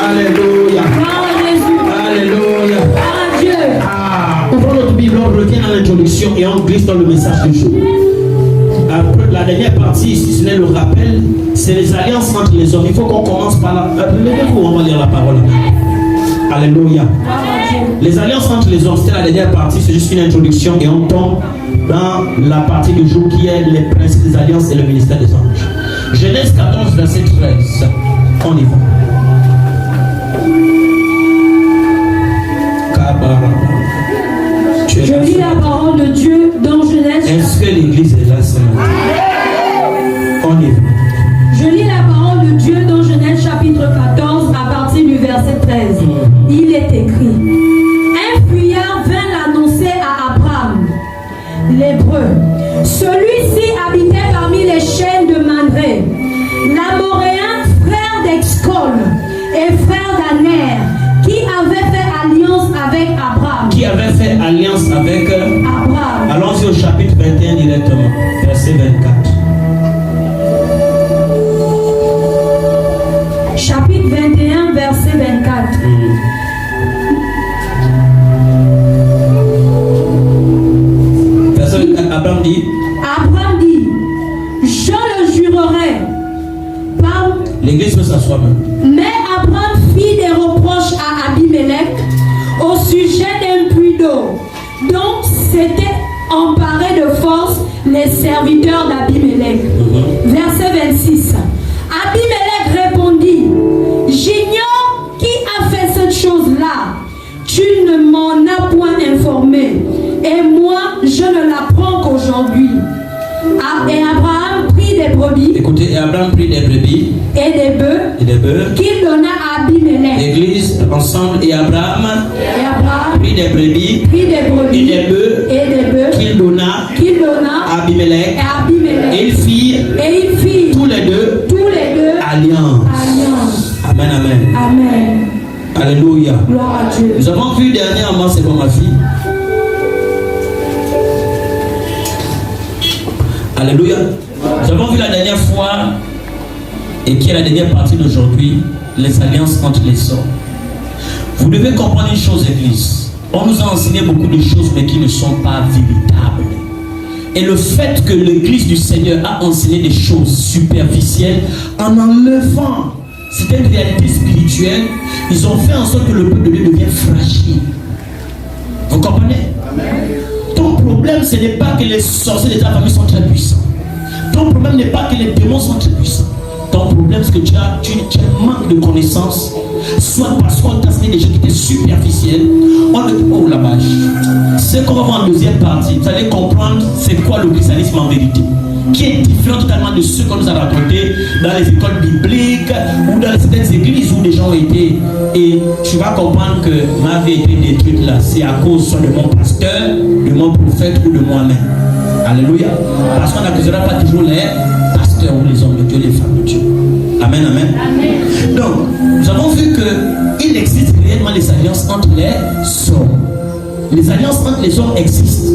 Alléluia. Alléluia. Ouvrons notre Bible, on revient à l'introduction et on glisse dans le message du jour. La dernière partie, si ce n'est le rappel, c'est les alliances entre les hommes. Il faut qu'on commence par là. Levez-vous, on va lire la parole. Alléluia. Les alliances entre les hommes, c'était la dernière partie, c'est juste une introduction et on tombe dans la partie du jour qui est les principes des alliances et le ministère des anges. Genèse 14, verset 13. On y va. Je lis la parole de Dieu dans Genèse. Est-ce que l'église est là ce matin? On y va. Je lis la parole de Dieu dans Genèse chapitre 14 à partir du verset 13. Il est écrit: un fuyard vint l'annoncer à Abraham, l'Hébreu. Celui-ci habitait parmi les chaînes de Mamré, l'Amoréen, frère d'Escol et frère d'Aner, qui avait fait alliance avec Abraham. Qui avait fait alliance avec Abraham. Allons-y au chapitre 21 directement, verset 24. Chapitre 21, verset 24. Verset 24, Abraham dit. Abraham dit: je le jurerai par... L'église peut s'asseoir même. Mais Abraham fit des reproches à Abimelech au sujet d'un puits d'eau dont s'étaient emparés de force les serviteurs d'Abimelech. Verset 26. Abimelech répondit: j'ignore qui a fait cette chose-là. Tu ne m'en as point informé, et moi je ne l'apprends qu'aujourd'hui. Et Abraham prit des brebis. Écoutez, Abraham prit des brebis et des bœufs qu'il donna à Abimelech. L'église ensemble et Abraham prit des brebis et des bœufs qu'il donna à Abimelech. Et ils firent tous les deux alliance. Amen, amen. Amen. Alléluia. Gloire à Dieu. Nous avons vu dernièrement, c'est pour ma fille. Alléluia. Nous avons vu la dernière fois, et qui est la dernière partie d'aujourd'hui, les alliances entre les hommes. Vous devez comprendre une chose, Église. On nous a enseigné beaucoup de choses, mais qui ne sont pas véritables. Et le fait que l'Église du Seigneur a enseigné des choses superficielles, en enlevant certaines réalités spirituelles, ils ont fait en sorte que le peuple de Dieu devienne fragile. Vous comprenez? Amen. Ton problème, ce n'est pas que les sorciers de ta famille sont très puissants. Ton problème n'est pas que les démons sont très puissants. Ton problème, c'est que tu as un manque de connaissances, soit parce qu'on t'a enseigné des choses qui étaient superficielles. Oh la vache. C'est qu'on va voir en deuxième partie. Vous allez comprendre c'est quoi le christianisme en vérité, qui est différent totalement de ce qu'on nous a raconté dans les écoles bibliques ou dans certaines églises où des gens ont été. Et tu vas comprendre que ma vie a été détruite là. C'est à cause soit de mon pasteur, de mon prophète ou de moi-même. Alléluia. Parce qu'on n'accusera pas toujours les pasteurs ou les hommes de Dieu, les femmes de Dieu. Amen, amen. Amen. Donc, nous avons vu qu'il existe réellement les alliances entre les hommes. Les alliances entre les hommes existent.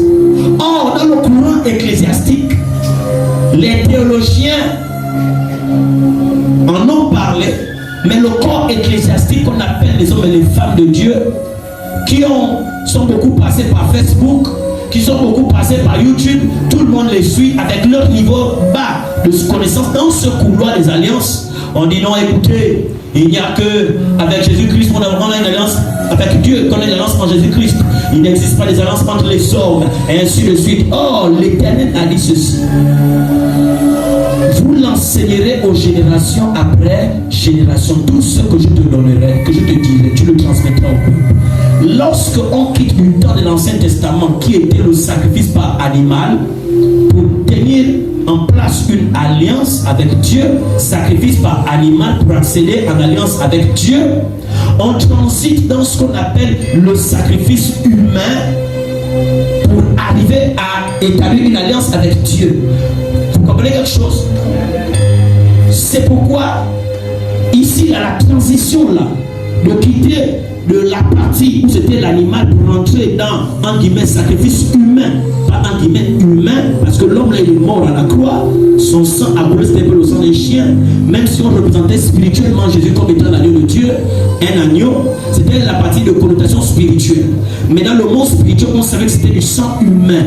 Or, dans le courant ecclésiastique, les théologiens en ont parlé, mais le corps ecclésiastique qu'on appelle les hommes et les femmes de Dieu, qui sont beaucoup passés par Facebook, qui sont beaucoup passés par YouTube, tout le monde les suit avec leur niveau bas de connaissance dans ce couloir des alliances. On dit non, écoutez, il n'y a que avec Jésus-Christ qu'on a une alliance avec Dieu, qu'on a une alliance en Jésus-Christ. Il n'existe pas des alliances entre les hommes, et ainsi de suite. Or, l'Éternel a dit ceci: vous l'enseignerez aux générations après génération. Tout ce que je te donnerai, que je te dirai, tu le transmettras au peuple. Lorsque on quitte du temps de l'Ancien Testament, qui était le sacrifice par animal, pour tenir en place une alliance avec Dieu, sacrifice par animal pour accéder en alliance avec Dieu, on transite dans ce qu'on appelle le sacrifice humain pour arriver à établir une alliance avec Dieu. Vous comprenez quelque chose? C'est pourquoi ici, il y a la transition là, de quitter de la partie où c'était l'animal pour rentrer dans, en guillemets, sacrifice humain. Pas en guillemets humain, parce que l'homme là, il est mort à la croix, son sang a brûlé, c'était le sang des chiens. Même si on représentait spirituellement Jésus comme étant l'agneau de Dieu, un agneau, c'était la partie de connotation spirituelle. Mais dans le monde spirituel, on savait que c'était du sang humain.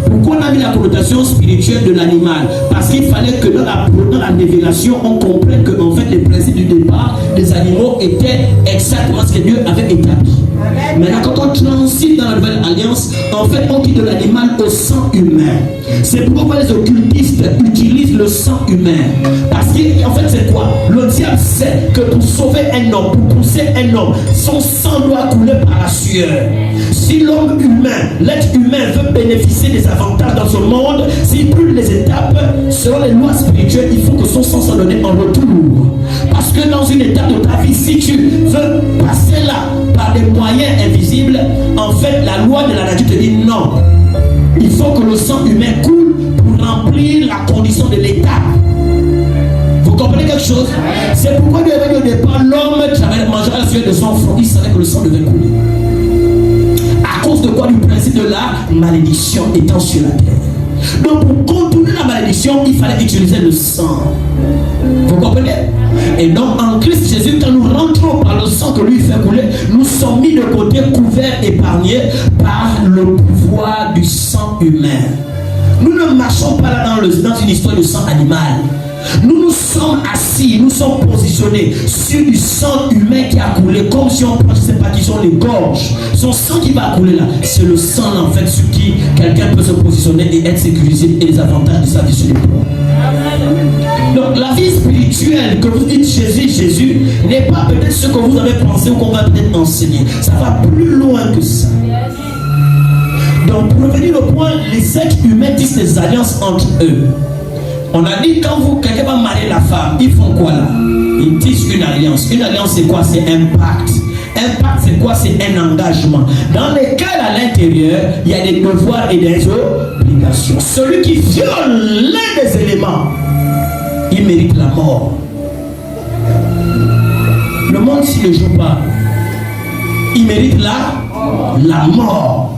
Pourquoi on a mis la connotation spirituelle de l'animal? Parce qu'il fallait que dans la révélation, on comprenne que en fait, les principes du départ des animaux étaient exactement ce que Dieu avait établi. Maintenant, quand on transite dans la nouvelle alliance, en fait, on quitte de l'animal au sang humain. C'est pourquoi les occultistes utilisent le sang humain. Parce qu'en fait, c'est quoi? Le diable sait que pour sauver un homme, pour pousser un homme, son sang doit couler par la sueur. Si l'homme humain, l'être humain veut bénéficier des avantages dans ce monde, s'il brûle les étapes, selon les lois spirituelles, il faut que son sang soit donné en retour. Parce que dans une étape de ta vie, si tu veux passer là par des moyens invisibles, en fait, la loi de la nature te dit non. Il faut que le sang humain coule pour remplir la condition de l'étape. Vous comprenez quelque chose? C'est pourquoi Dieu avait dit au départ, l'homme qui avait mangé la sueur de son front, il savait que le sang devait couler. À cause de quoi? Du principe de la malédiction étant sur la terre. Donc pour contourner la malédiction, il fallait utiliser le sang. Vous comprenez? Et donc en Christ Jésus, quand nous rentrons par le sang que lui fait couler, nous sommes mis de côté, couverts, épargnés par le pouvoir du sang humain. Nous ne marchons pas là dans une histoire de sang animal. Nous nous sommes assis, nous sommes positionnés sur du sang humain qui a coulé, comme si on prenait ses partitions, les gorges. Son sang qui va couler là, c'est le sang en fait sur qui quelqu'un peut se positionner et être sécurisé et les avantages de sa vie sur les plans. Donc la vie spirituelle que vous dites Jésus n'est pas peut-être ce que vous avez pensé ou qu'on va peut-être enseigner. Ça va plus loin que ça. Donc pour revenir au point, les êtres humains disent des alliances entre eux. On a dit quand quelqu'un va marier la femme, ils font quoi là? Ils disent une alliance. Une alliance c'est quoi? C'est un pacte. Un pacte c'est quoi? C'est un engagement. Dans lesquels à l'intérieur, il y a des devoirs et des obligations. Celui qui viole l'un des éléments, il mérite la mort. Le monde s'il ne joue pas, il mérite la mort.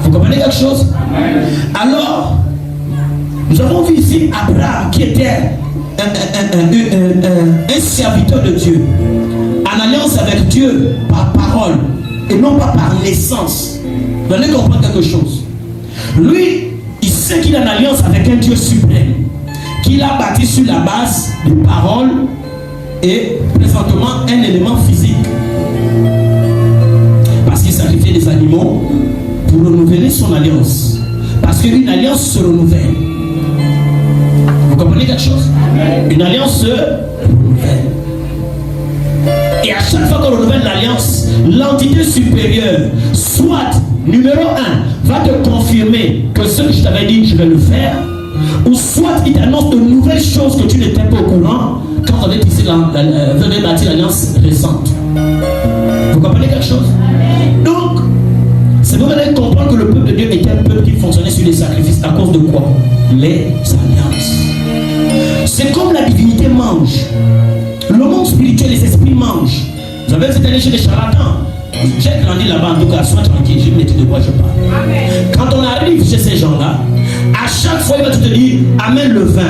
Vous comprenez quelque chose? Alors, nous avons vu ici Abraham qui était un serviteur de Dieu, en alliance avec Dieu par parole et non pas par naissance. Vous allez comprendre quelque chose. Lui, il sait qu'il est en alliance avec un Dieu suprême, qu'il a bâti sur la base de paroles et présentement un élément physique. Parce qu'il sacrifiait des animaux pour renouveler son alliance. Parce qu'une alliance se renouvelle. Vous comprenez quelque chose? Une alliance se renouvelle. Et à chaque fois qu'on renouvelle l'alliance, l'entité supérieure, soit numéro 1, va te confirmer que ce que je t'avais dit, je vais le faire, ou soit il t'annonce de nouvelles choses que tu n'étais pas au courant quand on est ici, venez bâtir l'alliance récente. Vous comprenez quelque chose? Donc, c'est pour vous allez comprendre que le peuple de Dieu était un peuple qui fonctionnait sur les sacrifices. À cause de quoi? Les alliances. C'est comme la divinité mange. Le monde spirituel, les esprits mangent. Vous avez peut-être allé chez les charlatans. J'ai grandi là-bas, en tout cas, sois tranquille, j'ai mis de quoi je parle. Quand on arrive chez ces gens-là, à chaque fois, il va te dire, amène le vin,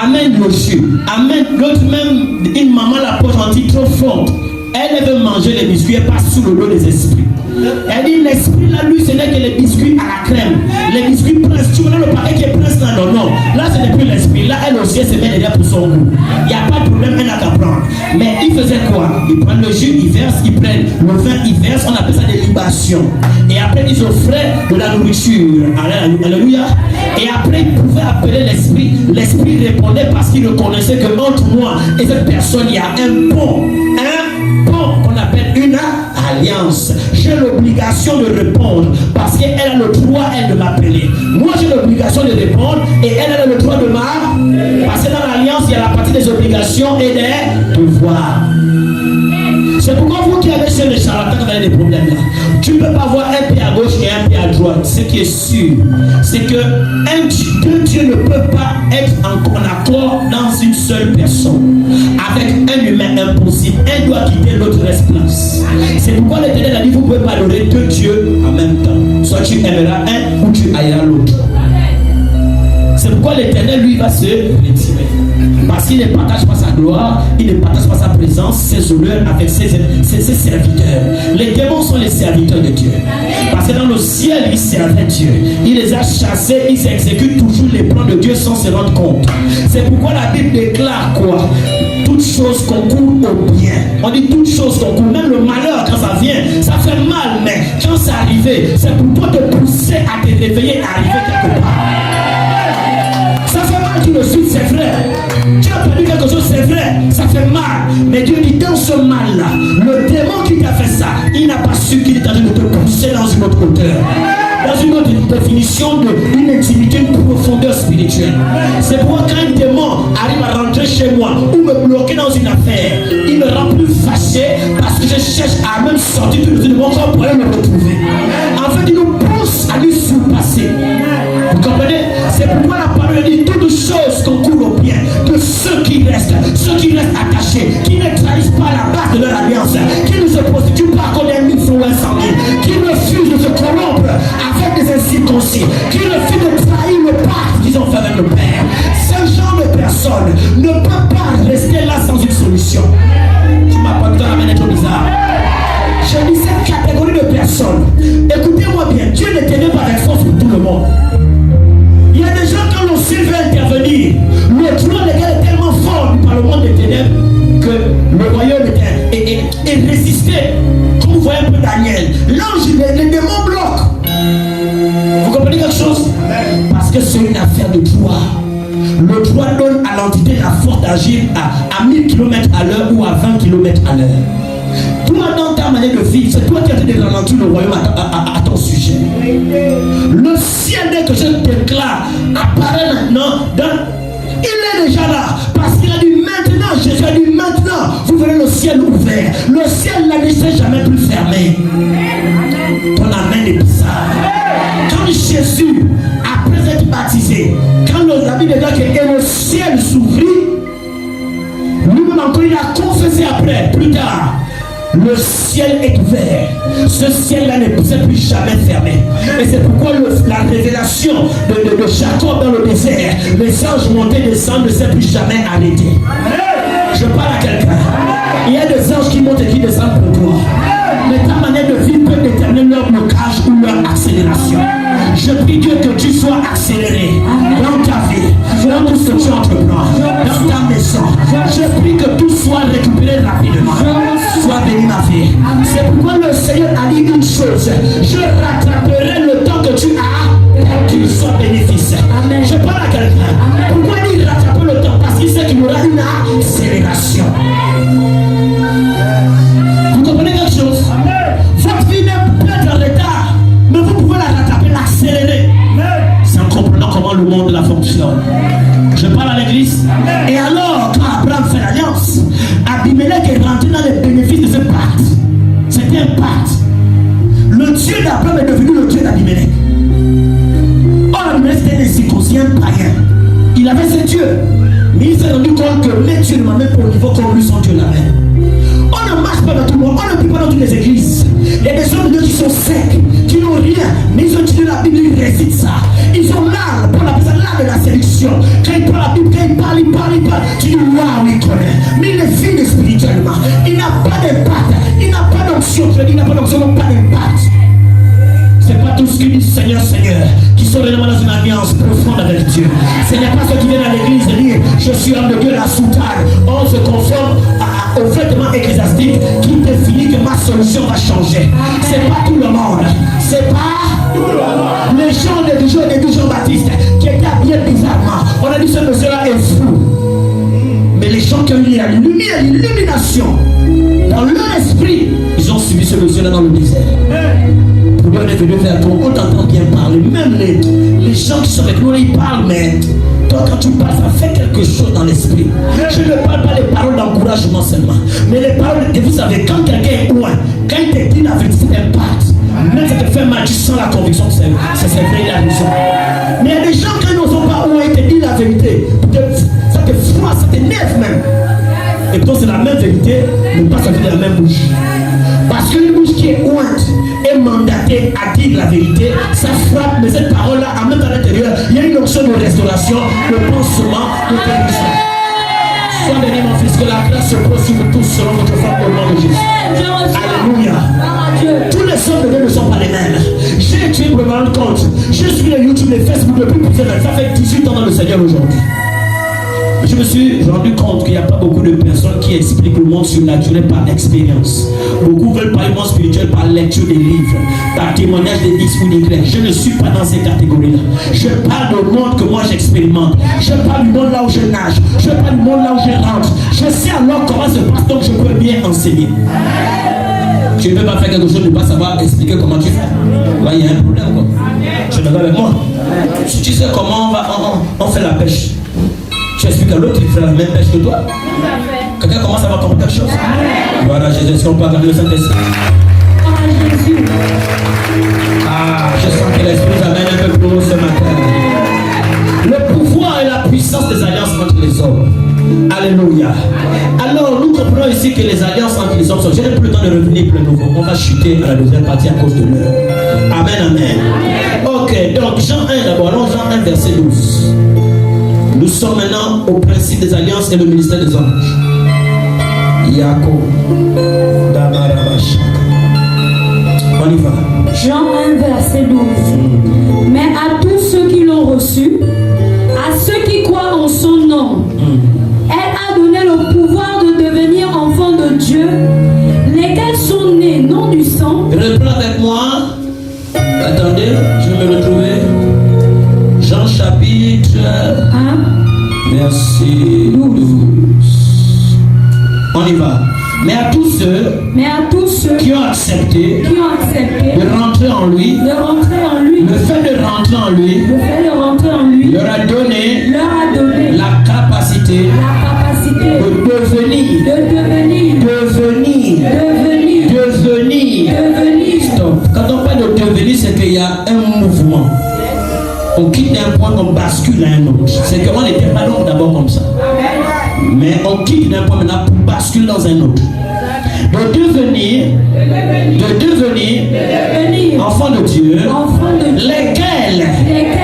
amène le jus, amène l'autre même, une maman la peau gentille trop forte. Elle veut manger les biscuits, elle passe sous le dos des esprits. Elle dit l'esprit là, lui, ce n'est que les biscuits à la crème. Les biscuits prince, tu vois le paquet qui est prince là, non. Là, ce n'est plus l'esprit. Là, elle aussi, elle se met derrière pour son goût. Il n'y a pas de problème, elle n'a qu'à prendre. Mais il faisait quoi? Ils prennent le jus, ils versent, ils prennent le vin, ils versent. On appelle ça des libations. Et après, ils offraient de la nourriture. Alléluia. Et après, ils pouvaient appeler l'esprit. L'esprit répondait parce qu'il reconnaissait que entre moi et cette personne, il y a un pont. Qu'on appelle une alliance. J'ai l'obligation de répondre parce qu'elle a le droit, elle, de m'appeler. Moi, j'ai l'obligation de répondre et elle a le droit de m'appeler. Parce que dans l'alliance, il y a la partie des obligations et des devoirs. C'est pourquoi vous qui avez chez les charlatans, vous avez des problèmes là. Tu ne peux pas avoir un pied à gauche et un pied à droite. Ce qui est sûr, c'est que deux dieux ne peuvent pas être en accord dans une seule personne. Avec un humain impossible, un doit quitter, l'autre reste place. C'est pourquoi l'Éternel a dit, vous ne pouvez pas adorer deux dieux en même temps. Soit tu aimeras un ou tu haïras l'autre. C'est pourquoi l'Éternel, lui, va se retirer. Parce qu'il ne partage pas sa gloire, il ne partage pas sa présence, ses honneurs avec ses serviteurs. Les démons sont les serviteurs de Dieu. Parce que dans le ciel, ils servaient Dieu. Il les a chassés, ils exécutent toujours les plans de Dieu sans se rendre compte. C'est pourquoi la Bible déclare quoi? Toutes choses concourent au bien. On dit toutes choses concourent. Même le malheur, quand ça vient, ça fait mal. Mais quand c'est arrivé, c'est pour toi te pousser à te réveiller, à arriver quelque part. Ça fait mal tout de suite, c'est vrai. Tu as perdu quelque chose, c'est vrai. Ça fait mal. Mais Dieu dit dans ce mal-là, le démon qui t'a fait ça, il n'a pas su qu'il est en train de te pousser dans une autre hauteur. Dans une autre définition d'une intimité, une profondeur spirituelle. C'est pourquoi quand un démon arrive à rentrer chez moi ou me bloquer dans une affaire, il me rend plus fâché parce que je cherche à même sortir de mon corps pour aller me retrouver. En fait, il nous pousse à lui surpasser. Vous comprenez? C'est pourquoi la parole dit toutes choses concourent au bien de ceux qui restent attachés, qui ne trahissent pas la base de leur alliance, qui ne se prostituent pas comme un influenceur, qui refusent de se corrompre avec des incirconcis, qui refusent de trahir le pacte qu'ils ont fait avec le Père. Ce genre de personnes ne peut pas rester là sans une solution. Tu m'as pas besoin d'amener trop bizarre. Je dis cette catégorie de personnes. Écoutez-moi bien, Dieu ne tenait pas avec force pour tout le monde. Il y a des gens, quand l'on veut intervenir, le trône est tellement fort par le monde des ténèbres que le royaume est résisté. Comme vous voyez un peu Daniel, l'ange, les démons bloquent. Vous comprenez quelque chose? Parce que c'est une affaire de droit. Le droit donne à l'entité la force d'agir à 1000 km à l'heure ou à 20 km à l'heure. Toi, dans ta manière de vivre, c'est toi qui as été de ralentir le royaume à ton sujet. Le ciel, dès que je déclare, apparaît maintenant. Il est déjà là. Parce qu'il a dit maintenant, Jésus a dit maintenant, vous verrez le ciel ouvert. Le ciel là ne s'est jamais plus fermé. Ton amen est bizarre. Quand Jésus, après être baptisé, quand la Bible dit que le ciel s'ouvrit, lui-même encore il a confessé après, plus tard. Le ciel est ouvert. Ce ciel-là ne s'est plus jamais fermé. Et c'est pourquoi la révélation de Jacob dans le désert, les anges montés et descendent ne s'est plus jamais arrêté. Je parle à quelqu'un. Il y a des anges qui montent et qui descendent pour toi. Mais ta manière de vivre peut déterminer leur blocage ou leur accélération. Je prie Dieu que tu sois accéléré dans ta vie, dans tout ce que tu entreprends, dans ta maison. Je prie que tout soit récupéré rapidement. Sois béni ma vie. C'est pourquoi le Seigneur a dit une chose. Je rattraperai le temps que tu as pour qu'il soit bénéfice. Je parle à quelqu'un. Pourquoi il rattrape le temps? Parce qu'il sait qu'il y aura une accélération. Vous comprenez quelque chose? Votre vie n'est peut être en retard, mais vous pouvez la rattraper, l'accélérer. C'est en comprenant comment le monde la fonctionne. Je parle à l'église. Et alors, quand Abraham fait l'alliance, Abimelech est rentré dans les bénéfices de ce pacte. C'était un pacte. Le Dieu d'Abraham est devenu le Dieu d'Abimelech. Or, Abimelech était un incirconcis, un païen. Il avait ses dieux. Mais il s'est rendu compte que les dieux ne m'amènent pas au niveau comme lui, son Dieu l'amène. On ne marche pas dans tout le monde, on ne prie pas dans toutes les églises. Il y a des hommes de Dieu qui sont secs, qui n'ont rien, mais ils ont étudié la Bible, ils récitent ça. Ils ont l'art, pour la personne, l'art de la séduction. Quand ils parlent la Bible, quand ils parlent, tu dis waouh, il connaît. Mais il est vide spirituellement. Il n'a pas d'impact, il n'a pas d'onction, il n'a pas d'onction, donc pas d'impact. C'est pas tout ce qui dit Seigneur, Seigneur, qui sont réellement dans une alliance profonde avec Dieu. Ce n'est pas ceux qui viennent à l'église et dire je suis homme de Dieu, la soutane. On se conforme au vêtement ecclésiastique qui définit que ma solution va changer. C'est pas tout le monde. C'est pas tout le monde. Les gens de Jean-Baptiste qui étaient habillés bizarrement. On a dit ce monsieur-là est fou. Mais les gens qui ont eu la lumière, l'illumination dans leur esprit, ils ont suivi ce monsieur-là dans le désert. On est venu vers toi, on t'entend bien parler. Même les gens qui sont avec nous, ils parlent, mais toi quand tu parles, ça fait quelque chose dans l'esprit. Je ne parle pas des paroles d'encouragement seulement, mais les paroles, et vous savez, quand quelqu'un est loin, quand il te dit la vérité, c'est impact. Même ça te fait mal, tu sens la conviction que c'est vrai, il a raison. Mais il y a des gens qui n'osent pas loin, ils te disent la vérité. Ça te froisse, ça t'énerve même. Et pourtant c'est la même vérité, mais pas sortir de la même bouche. Parce qu'une bouche qui est ointe est mandatée à dire la vérité, ça frappe, mais cette parole-là, en même temps à l'intérieur, il y a une option de restauration, de pansement, de guérison. Sois béni mon fils, que la grâce se pose sur tous selon votre foi au nom de Jésus. Alléluia. Tous les hommes de Dieu ne sont pas les mêmes. J'ai étudié pour me rendre compte. Je suis le YouTube, les Facebook depuis plusieurs années. Ça fait 18 ans dans le Seigneur aujourd'hui. Je me suis rendu compte qu'il n'y a pas beaucoup de personnes qui expliquent le monde surnaturel par expérience. Beaucoup veulent parler du monde spirituel par lecture des livres, par témoignage des X ou des Y. Je ne suis pas dans ces catégories-là. Je parle du monde que moi j'expérimente. Je parle du monde là où je nage. Je parle du monde là où je rentre. Je sais alors comment se passe, donc je peux bien enseigner. Tu ne peux pas faire quelque chose, tu ne peux pas savoir expliquer comment tu fais. Là, il y a un problème. Quoi. Tu es d'accord avec moi? Si tu sais comment on fait la pêche, tu expliques à l'autre, il fait la même pêche que toi. Quelqu'un commence à avoir compris quelque chose. Voilà, Jésus, est-ce qu'on peut regarder le Saint-Esprit? Ah, je sens que l'Esprit nous amène un peu plus haut ce matin. Le pouvoir et la puissance des alliances entre les hommes. Alléluia. Alors, nous comprenons ici que les alliances entre les hommes sont. Je n'ai plus le temps de revenir pour le nouveau. On va chuter à la deuxième partie à cause de l'heure. Amen, amen. Ok, donc Jean 1 d'abord. Allons Jean 1, verset 12. Nous sommes maintenant au principe des alliances et le ministère des anges. Yako. On y va. Jean 1, verset 12. Mais à tous ceux qui l'ont reçu, à ceux qui croient en son nom, elle a donné le pouvoir de devenir enfants de Dieu, lesquels sont nés non du sang. Reprends avec moi. Attendez, je vais me retrouver. Jean chapitre 1, verset 12. On y va. Mais à tous ceux qui ont accepté de rentrer en lui, le fait de rentrer en lui, leur a donné la capacité de devenir. Stop. Quand on parle de devenir, c'est qu'il y a un mouvement. On quitte d'un point, on bascule à un autre. C'est qu'on n'était pas donc d'abord comme ça. Mais on quitte d'un point maintenant pour basculer dans un autre. De devenir enfants de Dieu, lesquels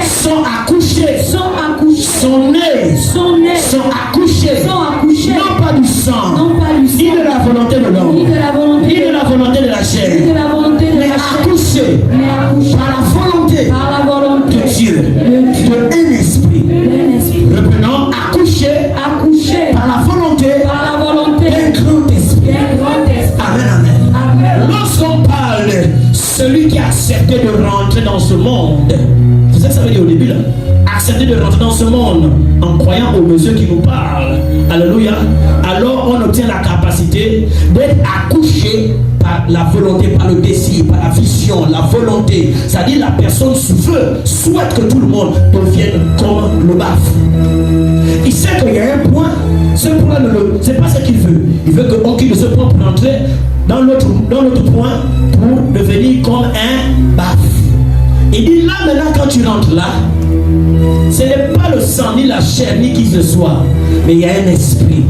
sont accouchés, sont nés, sont accouchés, non pas du sang, ni de la volonté de l'homme, ni de la volonté de la chair, mais accouchés par la volonté de Dieu, de un esprit. Reprenons, accouchés par la volonté d'un grand esprit. Amen. Lorsqu'on parle de celui qui a accepté de rentrer dans ce monde, c'est ça que ça veut dire au début là. Accepter de rentrer dans ce monde en croyant au monsieur qui nous parle. Alléluia. Alors on obtient la capacité d'être accouché par la volonté, par le désir, par la vision, la volonté. C'est-à-dire la personne souhaite que tout le monde devienne comme le baf. Il sait qu'il y a un point. Ce point, c'est pas ce qu'il veut. Il veut qu'on quitte ce point pour entrer dans l'autre point pour devenir comme un baf. Il dit là maintenant quand tu rentres là, ce n'est pas le sang ni la chair ni qui que ce soit, mais il y a un esprit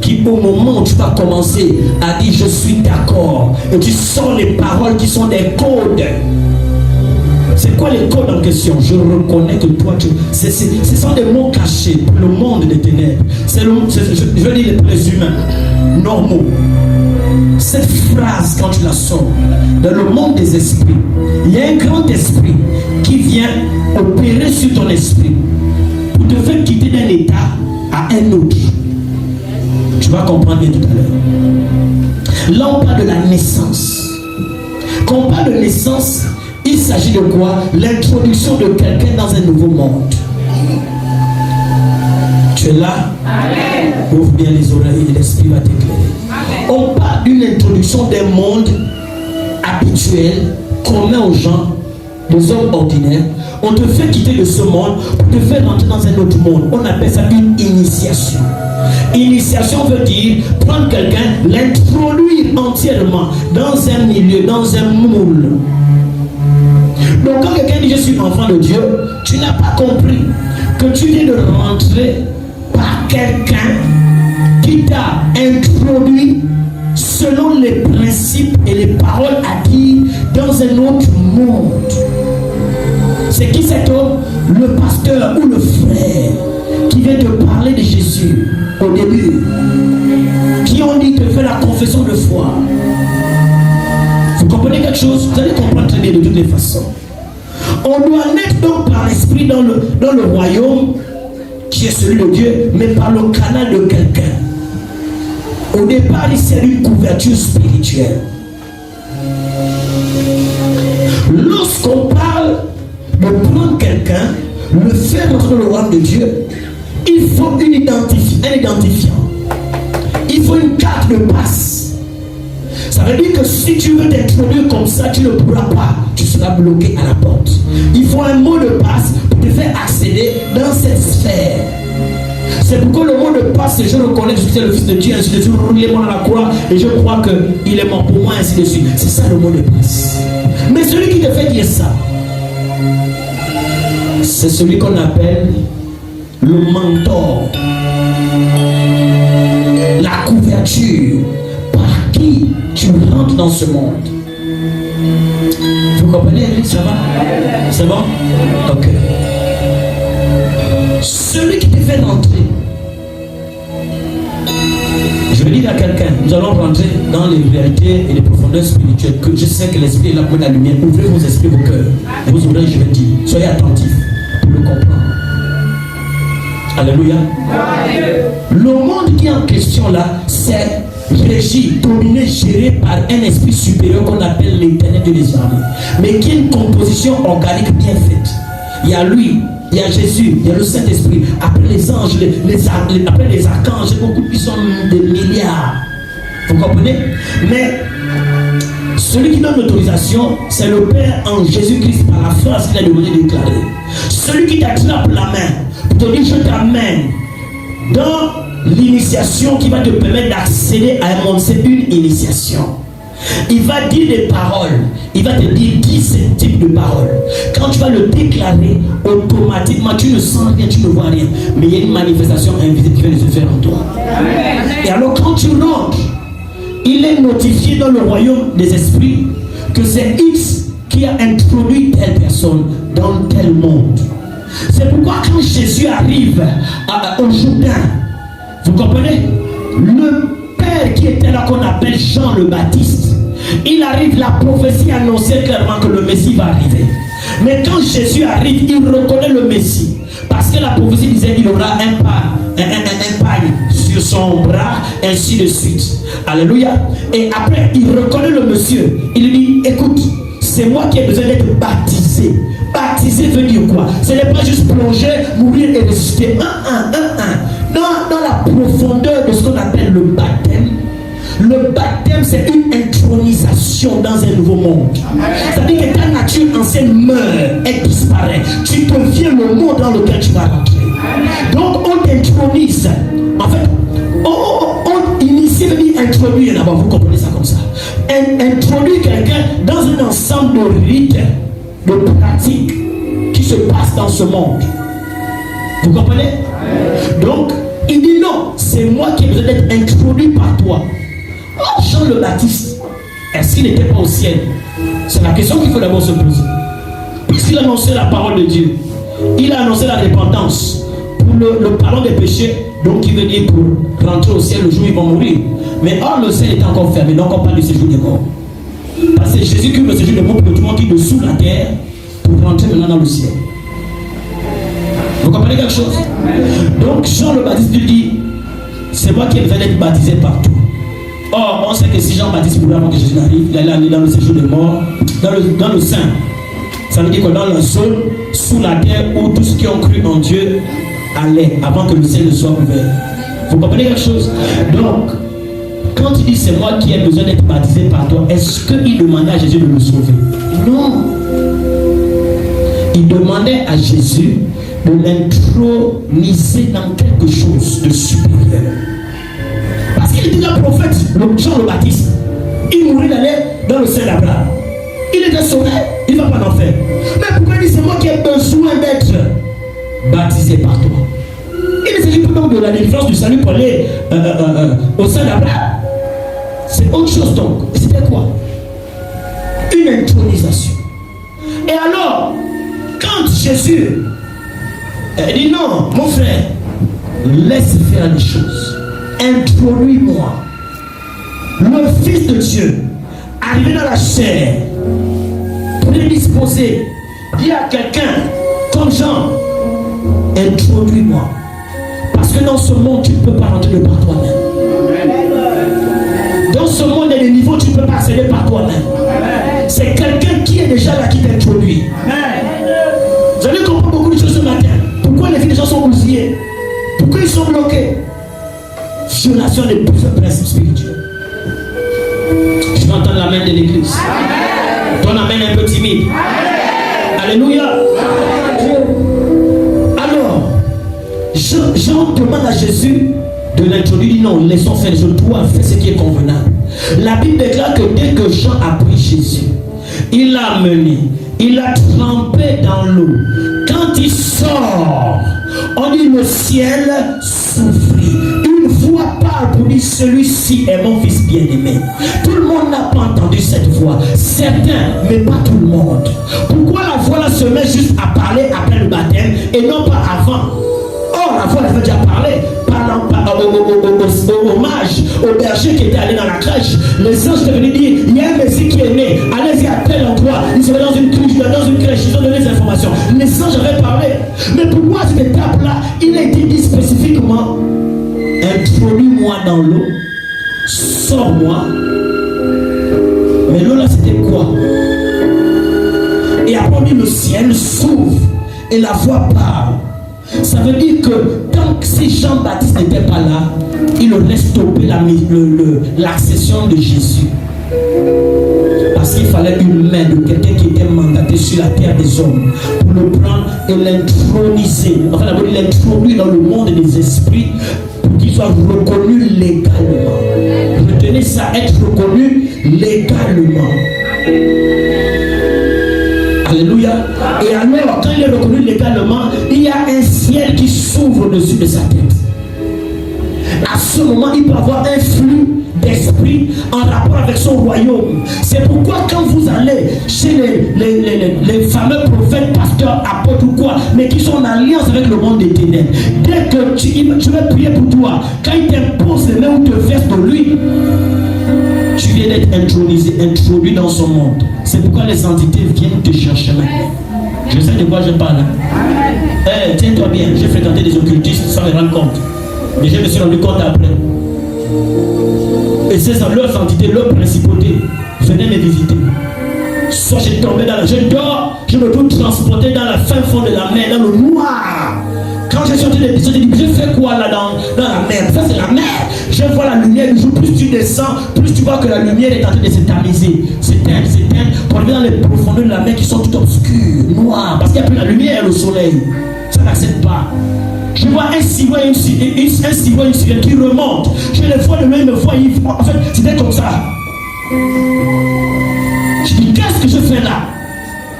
qui au moment où tu vas commencer à dire je suis d'accord et tu sors les paroles qui sont des codes. C'est quoi les codes en question? Je reconnais que toi, ce sont des mots cachés pour le monde des ténèbres. Je veux dire pour les humains normaux. Cette phrase, quand tu la sors, dans le monde des esprits, il y a un grand esprit qui vient opérer sur ton esprit pour te faire quitter d'un état à un autre. Tu vas comprendre bien tout à l'heure. Là, on parle de la naissance. Quand on parle de naissance, il s'agit de quoi? L'introduction de quelqu'un dans un nouveau monde. Tu es là? Amen. Ouvre bien les oreilles et l'esprit va t'éclairer. On parle d'une introduction d'un monde habituel, commun aux gens, des hommes ordinaires. On te fait quitter de ce monde pour te faire rentrer dans un autre monde. On appelle ça une initiation. Initiation veut dire prendre quelqu'un, l'introduire entièrement dans un milieu, dans un moule. Donc quand quelqu'un dit je suis enfant de Dieu, tu n'as pas compris que tu viens de rentrer par quelqu'un qui t'a introduit selon les principes et les paroles à dire dans un autre monde. C'est qui cet homme? Le pasteur ou le frère qui vient te parler de Jésus. au début, qui ont dit de faire la confession de foi. Vous comprenez quelque chose? Vous allez comprendre très bien de toutes les façons. On doit naître donc par l'esprit dans le royaume qui est celui de Dieu, mais par le canal de quelqu'un. Au départ, il s'agit d'une couverture spirituelle. Lorsqu'on parle de prendre quelqu'un, le faire entrer dans le royaume de Dieu, il faut un identifiant. Il faut une carte de passe. Ça veut dire que si tu veux t'introduire comme ça, tu ne pourras pas. Tu seras bloqué à la porte. Il faut un mot de passe pour te faire accéder dans cette sphère. C'est pourquoi le mot de passe, c'est je reconnais que je suis le Fils de Dieu, ainsi de suite, il est mort à la croix, et je crois qu'il est mort pour moi, ainsi de suite. C'est ça le mot de passe. Mais celui qui te fait dire ça, c'est celui qu'on appelle le mentor, la couverture par qui tu rentres dans ce monde. Vous comprenez, ça va? C'est bon? Ok. Celui qui te fait rentrer, je vais dire à quelqu'un, nous allons rentrer dans les vérités et les profondeurs spirituelles, que je sais que l'esprit est là pour la lumière. Ouvrez vos esprits, vos cœurs, vos oreilles, je vais dire. Soyez attentifs pour le comprendre. Alléluia. Le monde qui est en question là, c'est régi, dominé, géré par un esprit supérieur qu'on appelle l'Éternel de les armées, mais qui est une composition organique bien faite. Il y a lui, il y a Jésus, il y a le Saint-Esprit. Après les anges, après les archanges, beaucoup qui sont des milliards. Vous comprenez? Mais celui qui donne l'autorisation, c'est le Père en Jésus-Christ par la phrase qu'il a demandé de déclarer. Celui qui t'attrape la main pour te dire je t'amène dans l'initiation qui va te permettre d'accéder à un monde, c'est une initiation. Il va dire des paroles, il va te dire 10 types de paroles. Quand tu vas le déclarer, automatiquement tu ne sens rien, tu ne vois rien, mais il y a une manifestation invisible qui vient de se faire en toi. Amen. Et alors quand tu rentres, il est notifié dans le royaume des esprits que c'est X qui a introduit telle personne dans tel monde. C'est pourquoi quand Jésus arrive au Jourdain, vous comprenez, le Père qui était là qu'on appelle Jean le Baptiste, il arrive, la prophétie annonçait clairement que le Messie va arriver. Mais quand Jésus arrive, il reconnaît le Messie. Parce que la prophétie disait qu'il aura un pagne sur son bras, ainsi de suite. Alléluia. Et après, il reconnaît le monsieur. Il lui dit, écoute, c'est moi qui ai besoin d'être baptisé. Baptisé veut dire quoi? Ce n'est pas juste plonger, mourir et ressusciter. Dans la profondeur de ce qu'on appelle le baptême, c'est une intronisation dans un nouveau monde. C'est-à-dire que ta nature ancienne meurt, elle disparaît. Tu deviens le monde dans lequel tu vas rentrer. Donc on t'intronise. En fait, on initie, veut dire introduire d'abord. Vous comprenez ça comme ça. Introduire quelqu'un dans un ensemble de rites, de pratiques qui se passent dans ce monde. Vous comprenez? Donc, il dit non, c'est moi qui ai besoin d'être introduit par toi. Oh, Jean le Baptiste, est-ce qu'il n'était pas au ciel? C'est la question qu'il faut d'abord se poser. Puisqu'il a annoncé la parole de Dieu, il a annoncé la repentance pour le pardon des péchés, donc il veut dire pour rentrer au ciel le jour où ils vont mourir. Mais or le ciel est encore fermé, donc on parle du séjour des morts. Parce que c'est Jésus qui veut le séjour des morts pour que tout le monde qui est dessous la terre pour rentrer maintenant dans le ciel. Vous comprenez quelque chose? Donc Jean le Baptiste lui dit, c'est moi qui ai besoin d'être baptisé partout. Or, on sait que si Jean-Baptiste voulait avant que Jésus n'arrive, il allait aller dans le séjour des morts, dans le sein. Ça veut dire que dans la zone, sous la terre, où tous ceux qui ont cru en Dieu allaient, avant que le ciel ne soit ouvert. Vous comprenez quelque chose? Donc, quand il dit c'est moi qui ai besoin d'être baptisé par toi, est-ce qu'il demandait à Jésus de le sauver? Non. Il demandait à Jésus de l'introniser dans quelque chose de supérieur. Parce qu'il était un prophète, Jean le Baptiste. Il mourit d'aller dans le sein d'Abraham. Il était sauvé, il ne va pas en enfer. Mais pourquoi il dit c'est moi qui ai besoin d'être baptisé par toi? Il ne s'agit pas donc de la délivrance du salut pour aller au sein d'Abraham. C'est autre chose donc. C'était quoi? Une intronisation. Et alors, quand Jésus dit non, mon frère, Laisse faire les choses. Introduis-moi. Le Fils de Dieu, arrivé dans la chair, prédisposé, dit à quelqu'un, comme Jean, introduis-moi. Parce que dans ce monde, tu ne peux pas rentrer de par toi-même. Dans ce monde, il y a des niveaux, tu ne peux pas accéder par toi-même. C'est quelqu'un qui est déjà là qui t'introduit. Vous allez comprendre beaucoup de choses ce matin. Pourquoi les vies des gens sont bousillées? Pourquoi ils sont bloqués? Violation des principes spirituels. Je vais entendre l'amen de l'église. Ton amen est un peu timide. Alléluia. Alors, Jean demande à Jésus de l'introduire. Il dit non, laissons faire. Je dois faire ce qui est convenable. La Bible déclare que dès que Jean a pris Jésus, il l'a amené, il l'a trempé dans l'eau. Quand il sort, on dit le ciel s'ouvrit. Une voix parle pour dire celui-ci est mon fils bien-aimé. Tout le monde n'a pas entendu cette voix. Certains, mais pas tout le monde. Pourquoi la voix là se met juste à parler après le baptême et non pas avant? Or, la voix elle veut déjà parler. Parlant au mage, au berger qui était allé dans la crèche. Les anges étaient venus dire il y a un Messie qui est né. Allez-y à tel endroit. Ils seraient dans une crèche, ils ont donné des informations. Les anges avaient parlé. Mais pourquoi cette étape-là, il a été dit spécifiquement introduis-moi dans l'eau, sors-moi. Mais l'eau là, c'était quoi? Et après, on dit le ciel s'ouvre et la voix parle. Ça veut dire que tant que si Jean-Baptiste n'était pas là, il aurait stoppé l'accession de Jésus. Parce qu'il fallait une main de quelqu'un qui était mandaté sur la terre des hommes pour le prendre et l'introniser. Enfin, d'abord, il l'introduit dans le monde des esprits pour qu'il soit reconnu légalement. Retenez ça, être reconnu légalement. Alléluia. Et alors, quand il est reconnu légalement, il y a un ciel qui s'ouvre au-dessus de sa tête. À ce moment, il peut avoir un flux d'esprit en rapport avec son royaume. C'est pourquoi quand vous allez chez les fameux prophètes, pasteurs, apôtres ou quoi, mais qui sont en alliance avec le monde des ténèbres, dès que tu veux prier pour toi, quand il t'impose les mains ou te verse de lui, tu viens d'être introduit dans son monde. C'est pourquoi les entités viennent te chercher maintenant. Je sais de quoi je parle. Tiens-toi bien, j'ai fréquenté des occultistes sans les rendre compte. Mais je me suis rendu compte après. Et leurs entités, leurs principautés venaient me visiter. Soit j'ai tombé dans la... Je dors, je me trouve transporté dans la fin fond de la mer, dans le noir. Quand j'ai sorti des épisodes, j'ai dit, je fais quoi là dans la mer? Ça c'est la mer. Je vois la lumière du jour, plus tu descends, plus tu vois que la lumière est en train de s'éterniser. S'éteindre, pour arriver dans les profondeurs de la mer qui sont toutes obscures, noires, parce qu'il n'y a plus la lumière, le soleil. Ça n'accepte pas. Je vois un cigouin et une sirène qui remontent. Je les vois de loin, ils me voient. En fait, c'était comme ça. Je dis, qu'est-ce que je fais là?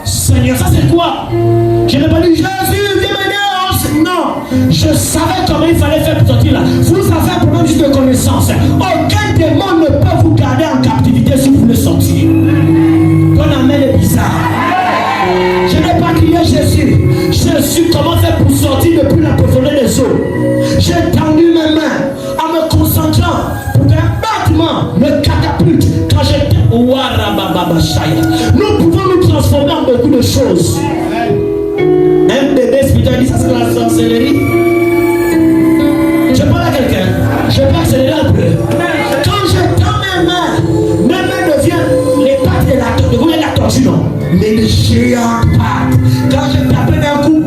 Seigneur, ça c'est quoi? Je n'ai pas dit, Jésus, viens m'aider. Non, je savais comment il fallait faire pour sortir là. Vous avez un problème juste de connaissance. Aucun démon ne peut vous garder en captivité si vous voulez sortir. Ton amen est bizarre. Je n'ai pas crié Jésus. Jésus, comment faire pour sortir depuis la profondeur des eaux? J'ai tendu mes mains en me concentrant pour qu'un battement me catapulte. Quand j'étais au Warabababashaya, nous pouvons nous transformer en beaucoup de choses. Un bébé spirituel dit ça c'est la sorcellerie. Je parle à quelqu'un. Je peux accélérer un peu. Quand je tends mes mains deviennent les pattes de la tortue. Vous voyez la tortue non? Mais les géantes pattes. Quand je tapais d'un coup,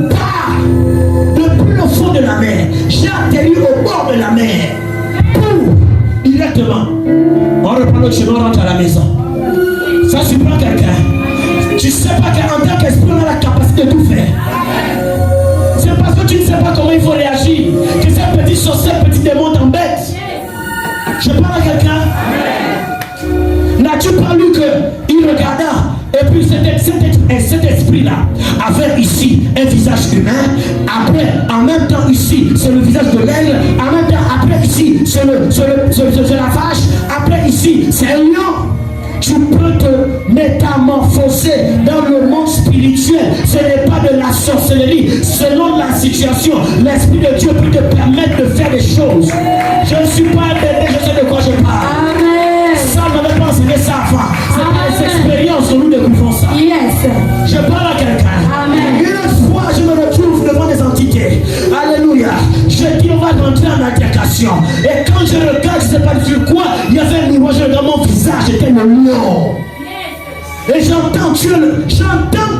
depuis le fond de la mer, j'ai atterri au bord de la mer. Pour directement. On reprend le chemin, on rentre à la maison. Ça surprend quelqu'un. Tu ne sais pas qu'en tant qu'esprit, on a la capacité de tout faire. C'est parce que tu ne sais pas comment il faut réagir que ces petits sorciers, petits démons t'embêtent. Je parle à quelqu'un. N'as-tu pas lu qu'il regarda et puis cet esprit-là avait ici un visage humain, après, en même temps ici, c'est le visage de l'aigle, en même temps, après ici, c'est la vache, après ici, c'est un lion. tu peux te métamorphoser dans le monde spirituel. Ce n'est pas de la sorcellerie. Selon la situation, l'Esprit de Dieu peut te permettre de faire des choses. Je ne suis pas un bébé, je sais de quoi je parle. Amen. Ça, on n'avait pas enseigné ça avant. C'est par les expériences que nous découvrons ça. Yes. Je parle à quelqu'un. Amen. Une fois, je me retrouve devant des entités. Alléluia. Je dis, on va rentrer en altercation. Et quand je regarde, je ne sais pas sur quoi, il y avait un miroir dans mon visage. J'étais le lion. Et j'entends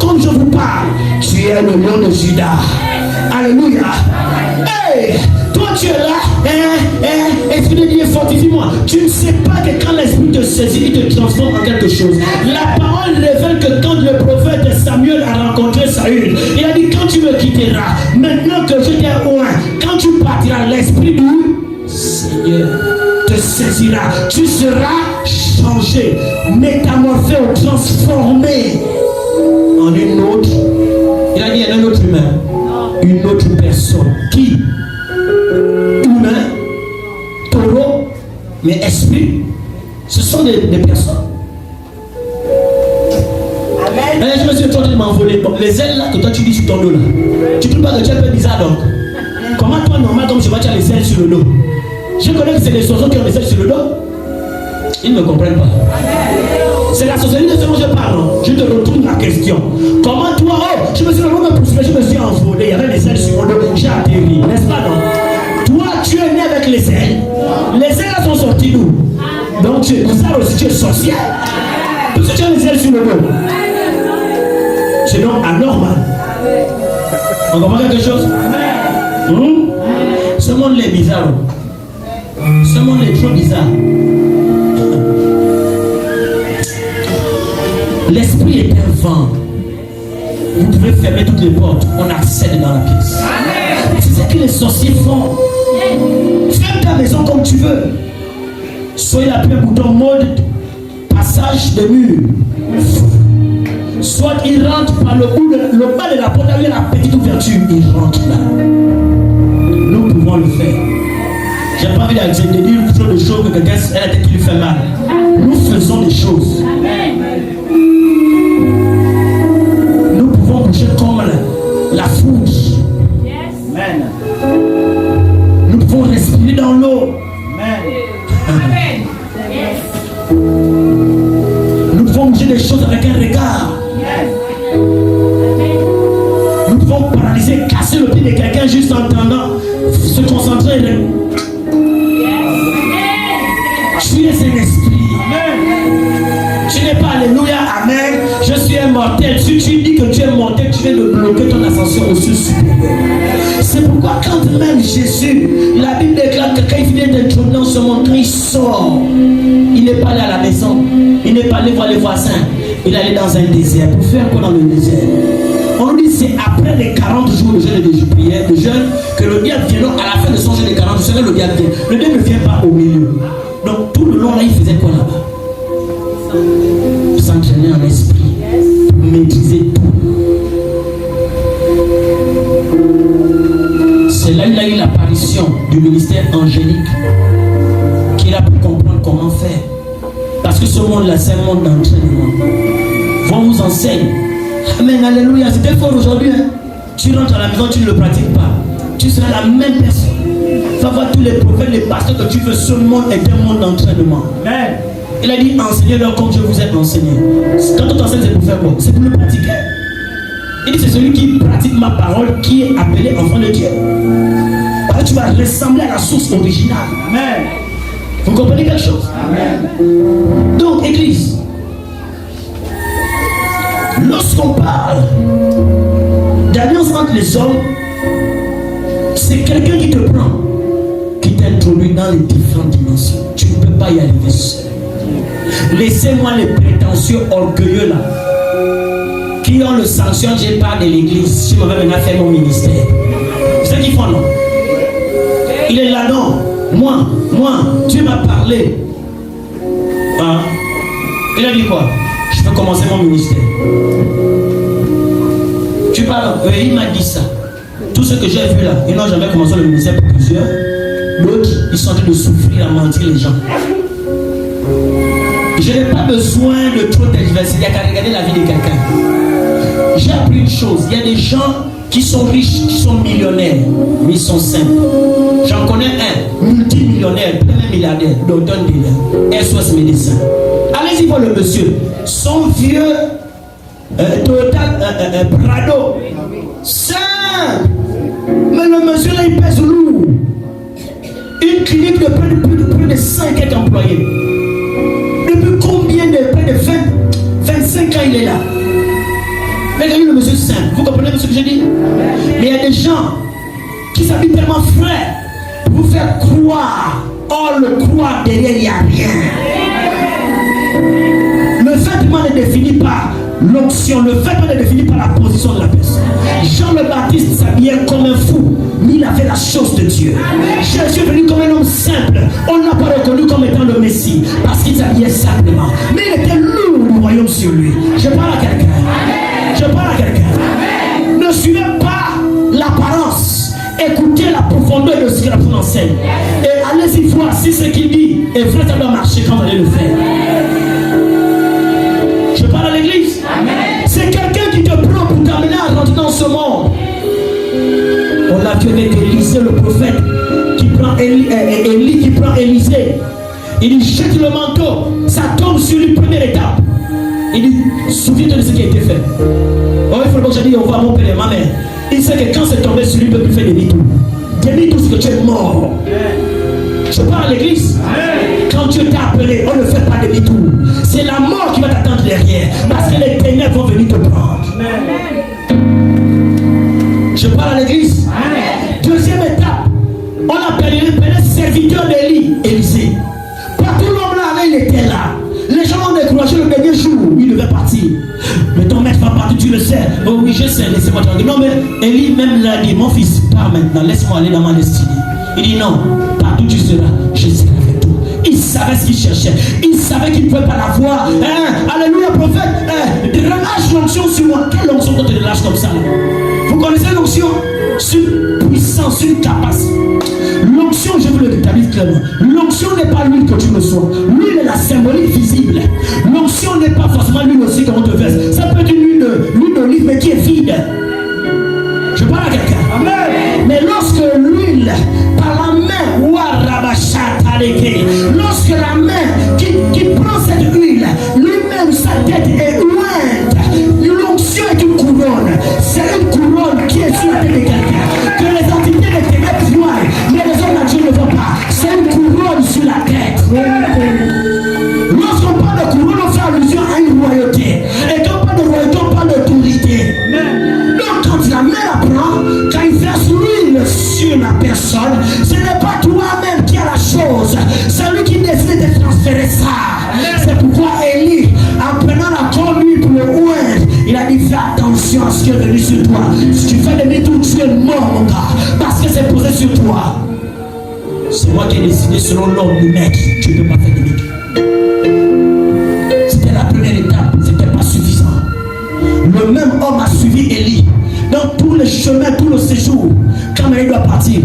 comme je vous parle. Tu es le lion de Juda. Alléluia. Hey, toi tu es là. Esprit de Dieu, fortifie-moi. Tu ne sais pas que quand l'esprit te saisit, il te transforme en quelque chose. La parole révèle que quand le prophète Samuel a rencontré Saül, il a dit, quand tu me quitteras, maintenant que je t'ai oint, quand tu partiras, l'esprit du Seigneur te saisira. Tu seras changé, métamorphosé ou transformé en une autre. Il a dit un autre humain, une autre personne. Qui? Humain, taureau, mais esprit. Ce sont des personnes. Amen. Et je me suis en train de m'envoler. Bon, les ailes là que toi tu dis sur ton dos là, tu trouves pas que tu es un peu bizarre donc? Comment toi normal comme je vois tu as les ailes sur le dos? Je connais que c'est les oiseaux qui ont les ailes sur le dos. Ils ne me comprennent pas. C'est la sorcellerie de ce dont je parle. Je te retourne la question. Comment toi, je me suis je me suis envolé, il y avait les ailes sur mon dos, j'ai atterri, n'est-ce pas non? Toi, tu es né avec les ailes. Les ailes sont sorties d'où? Donc tu es bizarre aussi, tu es sorcière. Parce que tu as les ailes sur le dos. C'est donc anormal. On comprend quelque chose? Ce monde est bizarre. Ce monde est trop bizarre. L'esprit est un vent. Vous pouvez fermer toutes les portes. On accède dans la pièce. C'est ce que les sorciers font. Ferme ta maison comme tu veux. Soit il appuie un bouton mode passage de mur. Soit il rentre par le bas de la porte avec la petite ouverture. Il rentre là. Nous pouvons le faire. J'ai pas envie de dire trop de choses que quelqu'un a la tête qui lui fait mal. Nous faisons des choses. Nous pouvons bouger comme la foudre. Amen. Nous pouvons respirer dans l'eau. Amen. Nous pouvons bouger des choses avec un regard. Nous pouvons paralyser, casser le pied de quelqu'un juste en entendant, se concentrer. Tu es un esprit. Amen. Tu n'es pas alléluia. Amen. Je suis un mortel. Si tu dis que tu es mortel, tu viens de bloquer ton ascension au ciel supérieur. C'est pourquoi quand même Jésus, la Bible déclare que quand il vient d'être dans ce monde, quand il sort, il n'est pas allé à la maison. Il n'est pas allé voir les voisins. Il est allé dans un désert. Pour faire quoi dans le désert? On nous dit c'est après les 40 jours de jeûne et de prière, de jeûne, que le diable vient. Donc à la fin de son jeûne de 40 jours, le diable vient. Le diable ne vient pas au milieu. Donc tout le long là, il faisait quoi là-bas? S'entraîner en esprit, maîtriser tout. C'est là qu'il a eu l'apparition du ministère angélique, qu'il a pu comprendre comment faire. Parce que ce monde là, c'est un monde d'entraînement. On vous enseigne. Amen, alléluia. C'était fort aujourd'hui. Hein? Tu rentres à la maison, tu ne le pratiques pas. Tu seras la même personne. Va voir tous les prophètes, les pasteurs que tu veux. Ce monde est un monde d'entraînement. Amen. Il a dit enseignez-leur comme je vous ai enseigné. Quand on t'enseigne, c'est pour faire quoi? C'est pour le pratiquer. Il dit c'est celui qui pratique ma parole qui est appelé enfant de Dieu. Alors tu vas ressembler à la source originale. Amen. Vous comprenez quelque chose? Amen. Donc, Église, lorsqu'on parle d'alliance entre les hommes, c'est quelqu'un qui te prend, qui t'introduit dans les différentes dimensions. Tu ne peux pas y arriver seul. Laissez-moi les prétentieux orgueilleux là, qui ont le sanction, j'ai pas de l'église, je m'avais maintenant fait mon ministère. C'est ce qu'ils font, non? Il est là, non? Moi, Dieu m'a parlé. Hein? Il a dit quoi? Je peux commencer mon ministère. Tu parles, il m'a dit ça. Tout ce que j'ai vu là, ils n'ont jamais commencé le ministère pour plusieurs. D'autres, ils sont en train de souffrir à mentir les gens. Je n'ai pas besoin de trop d'adversité. Il y a qu'à regarder la vie de quelqu'un. J'ai appris une chose. Il y a des gens qui sont riches, qui sont millionnaires, mais ils sont simples. J'en connais un, multimillionnaire, plein milliardaire, docteur Délire, SOS médecin. Allez-y voir le monsieur. Son vieux Toyota Prado. Simple. Mais le monsieur là, il pèse lourd. Une clinique de plus de 5 employés. Depuis combien de près de 25 ans il est là? Mais regardez le monsieur simple. Vous comprenez ce que je dis? Mais il y a des gens qui s'habillent tellement frais pour vous faire croire. Or, le croire derrière, il n'y a rien. Le vêtement ne définit pas l'onction. Le vêtement ne définit pas la position de la personne. Jean le Baptiste s'habillait comme un fou, mais il avait la chose de Dieu. Jésus est venu comme un homme simple. On ne l'a pas reconnu comme étant le Messie parce qu'il s'habillait simplement. Mais il était lourd du royaume sur lui. Je parle à quelqu'un. Je parle à quelqu'un. Ne suivez pas l'apparence. Écoutez la profondeur de ce que la personne enseigne. Et allez-y voir si ce qu'il dit est vrai, ça doit marcher quand vous allez le faire. Je parle à l'église. C'est quelqu'un qui te prend pour t'amener à rentrer dans ce monde. On l'a vu avec Élisée, le prophète, qui prend Élie, qui prend Élisée. Il lui jette le manteau. Ça tombe sur lui, première étape. Il dit, souviens-toi de ce qui a été fait. Oh, il faut que je dise au revoir mon père et ma mère. Il sait que quand c'est tombé sur lui, il ne peut plus faire demi-tour. Demi-tour, c'est que tu es mort. Je parle à l'église. Quand Dieu t'a appelé, on ne fait pas demi-tour. C'est la mort qui va t'attendre derrière. Parce que les ténèbres vont venir te prendre. Je parle à l'église. Deuxième étape, on appelle le serviteur d'Élie, Élisée. Partout l'homme là, il était là. Les gens ont découragé le dernier jour où il devait partir. Mais ton maître va partir, tu le sais. Oh oui, je sais, laissez-moi tranquille. Non, mais Élie même l'a dit, mon fils, pars maintenant, laisse-moi aller dans ma destinée. Il dit non, partout tu seras, je serai avec toi. Il savait ce qu'il cherchait. Il savait qu'il ne pouvait pas la voir. Alléluia, prophète. Relâche l'onction sur moi. Quelle onction quand tu relâches comme ça là? Vous connaissez l'onction? C'est une puissance, une capacité. L'onction, je vous le détaille clairement. L'onction n'est pas l'huile que tu reçois. L'huile est la symbolique visible. L'onction n'est pas forcément l'huile aussi qu'on te verse. Ça peut être une huile d'olive mais qui est vide. Je parle à quelqu'un. Amen. Mais lorsque l'huile, par la main, lorsque la main qui prend cette huile, lui-même sa tête est ointe. L'onction est une couronne. C'est une couronne qui est sur la tête de quelqu'un. Que les entités des ténèbres voient, mais les hommes de Dieu ne voient pas. C'est une couronne sur la tête. Lorsqu'on parle de couronne, on fait allusion à une royauté. Et quand on parle de royauté, on parle d'autorité. Donc quand la main la prend, quand il verse l'huile sur la personne, ce n'est pas toi-même qui a la chose. C'est lui qui décide de transférer ça. C'est pourquoi Élie, en prenant la conduite pour le oint, il a dit fais attention à ce qui est venu sur toi. Si tu fais demi-tour, tu es mort mon gars. Parce que c'est posé sur toi. C'est moi qui ai décidé selon l'ordre du maître. Tu ne peux pas faire demi-tour. C'était la première étape. C'était pas suffisant. Le même homme a suivi Élie dans tous les chemins, tout le séjour. Quand il doit partir,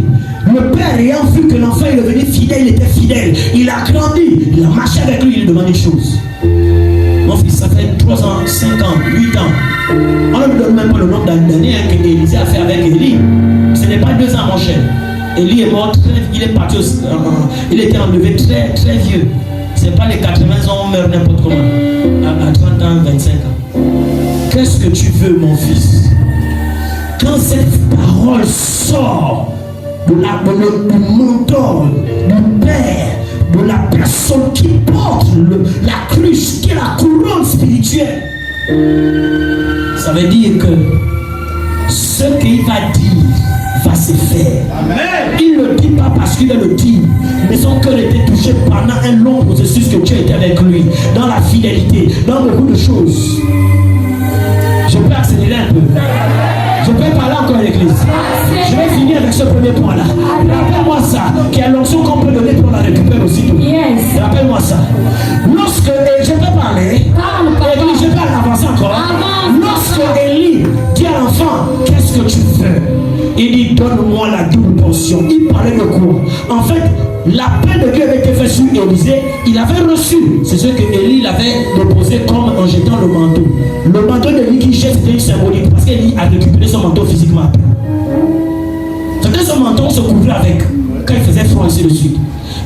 le père ayant vu que l'enfant est devenu fidèle, il était fidèle. Il a grandi, il a marché avec lui, il lui demande des choses. Mon fils, ça fait 3 ans, 5 ans, 8 ans. On ne me donne même pas le nombre d'années que Élisée a fait avec Élie. Ce n'est pas 2 ans, mon cher. Élie est mort, il est parti, il était enlevé très, très vieux. Ce n'est pas les 80 ans, on meurt n'importe comment. À 30 ans, 25 ans. Qu'est-ce que tu veux, mon fils? Quand cette parole sort du mentor, du père, de la personne qui porte la cruche, qui est la couronne spirituelle, ça veut dire que ce qu'il va dire va se faire. Amen. Il ne le dit pas parce qu'il le dit, mais son cœur était touché pendant un long processus que Dieu était avec lui, dans la fidélité, dans beaucoup de choses. Je peux accélérer un peu. Je peux parler encore à l'église. Je vais finir avec ce premier point-là. Rappelle-moi ça, qu'il y a l'onction qu'on peut donner pour la récupérer aussitôt. Yes. Rappelle-moi ça. Lorsque, je peux parler, église, je peux avancer encore. Lorsque Élie dit à l'enfant, qu'est-ce que tu veux? Il dit, donne-moi la double portion. Il parlait de quoi? En fait, l'appel de Dieu avait été fait sur Élisée, il avait reçu. C'est ce que Élie l'avait déposé comme en jetant le manteau. Le manteau d'Élie qui jette, c'était une symbolique parce qu'Élie a récupéré son manteau physiquement. C'était son manteau, on se couvrait avec quand il faisait froid, ainsi de suite.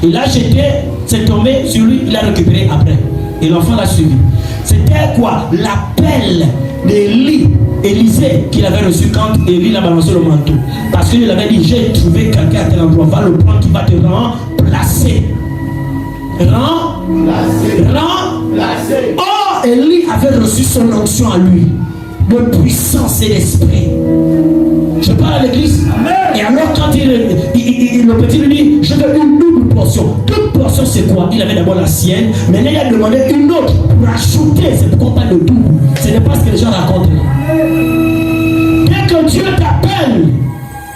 Il a jeté, c'est tombé sur lui, il l'a récupéré après. Et l'enfant l'a suivi. C'était quoi? L'appel d'Élie, Élisée, qu'il avait reçu quand Élie l'a balancé le manteau. Parce qu'il avait dit, j'ai trouvé quelqu'un à tel endroit, va le prendre qui va te remplacer. Remplacer. Oh, Élie avait reçu son onction à lui, de puissance et d'esprit. Je parle à l'église. Et alors quand le petit lui dit, je veux une double portion. Deux portions c'est quoi? Il avait d'abord la sienne, mais là il a demandé une autre pour ajouter. C'est pourquoi on parle de double. Ce n'est pas ce que les gens racontent. Dès que Dieu t'appelle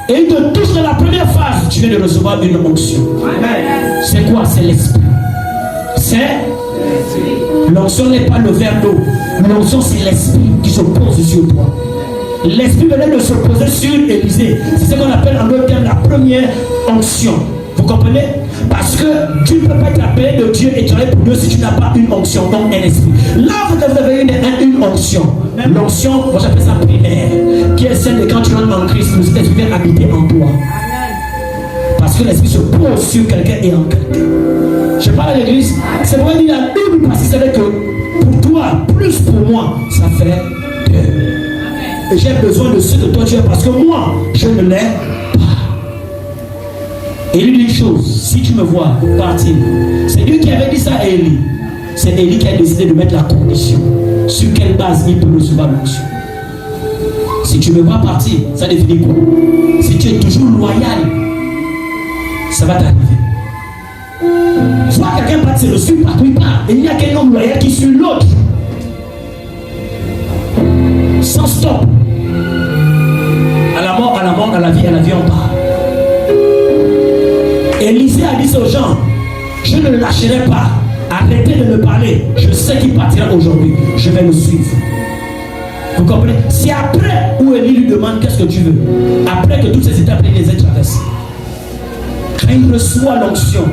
et il te touche dans la première phase, tu viens de recevoir une onction. C'est quoi? C'est l'esprit. L'onction n'est pas le verre d'eau. L'onction c'est l'esprit qui se pose sur toi. L'esprit venait de se poser sur Élisée. C'est ce qu'on appelle en d'autres termes la première onction. Vous comprenez? Parce que tu ne peux pas être appelé de Dieu et travailler pour Dieu si tu n'as pas une onction, donc un esprit. Là, vous avez une onction. L'onction, moi j'appelle ça primaire, qui est celle de quand tu rentres en Christ, le Saint-Esprit vient habiter en toi. Parce que l'esprit se pose sur quelqu'un et en quelqu'un. Je parle à l'église, c'est pour dire la Bible, parce que c'est vrai que pour toi, plus pour moi, ça fait deux. Et j'ai besoin de ce que toi tu es, parce que moi, je ne l'ai pas. Et lui dit une chose, si tu me vois partir, c'est Dieu qui avait dit ça à Élie. C'est Élie qui a décidé de mettre la condition. Sur quelle base il peut recevoir l'onction. Si tu me vois partir, ça définit quoi? Si tu es toujours loyal, ça va t'arriver. Soit quelqu'un partir, le suit partout, il part. Et il y a quel homme loyal qui suit l'autre. Sans stop. À la mort, à la vie, on part. Élisée a dit aux gens, je ne le lâcherai pas. Arrêtez de me parler. Je sais qu'il partira aujourd'hui. Je vais le suivre. Vous comprenez? C'est après où Élie lui demande qu'est-ce que tu veux. Après que toutes ces étapes les aient traversées. Quand il reçoit l'onction,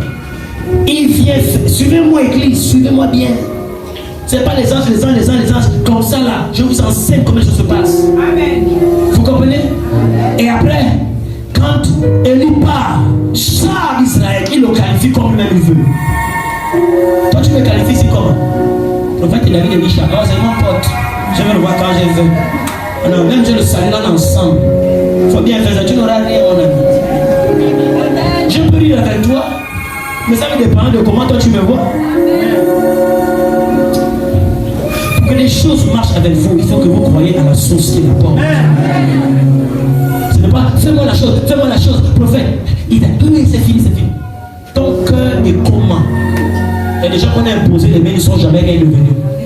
il vient. Suivez-moi, église, suivez-moi bien. C'est pas les anges, comme ça là. Je vous enseigne comment ça se passe. Amen. Vous comprenez? Et après, quand Élie part, Char d'Israël, il le qualifie comme lui-même il veut. Toi, tu me qualifies ici comment? En fait, il a dit Char, c'est mon pote. Je vais le voir quand j'ai vu. Alors, même je le salue là ensemble. Il faut bien faire ça. Tu n'auras rien, mon ami. Je peux rire avec toi, mais ça me dépend de comment toi tu me vois. Pour que les choses marchent avec vous, il faut que vous croyez à la source qui l'apporte. Ce n'est pas fais-moi la chose, prophète. Il a donné, c'est fini. Ton cœur est comment? Il y a des gens qu'on a imposé les mains, ils ne sont jamais venus.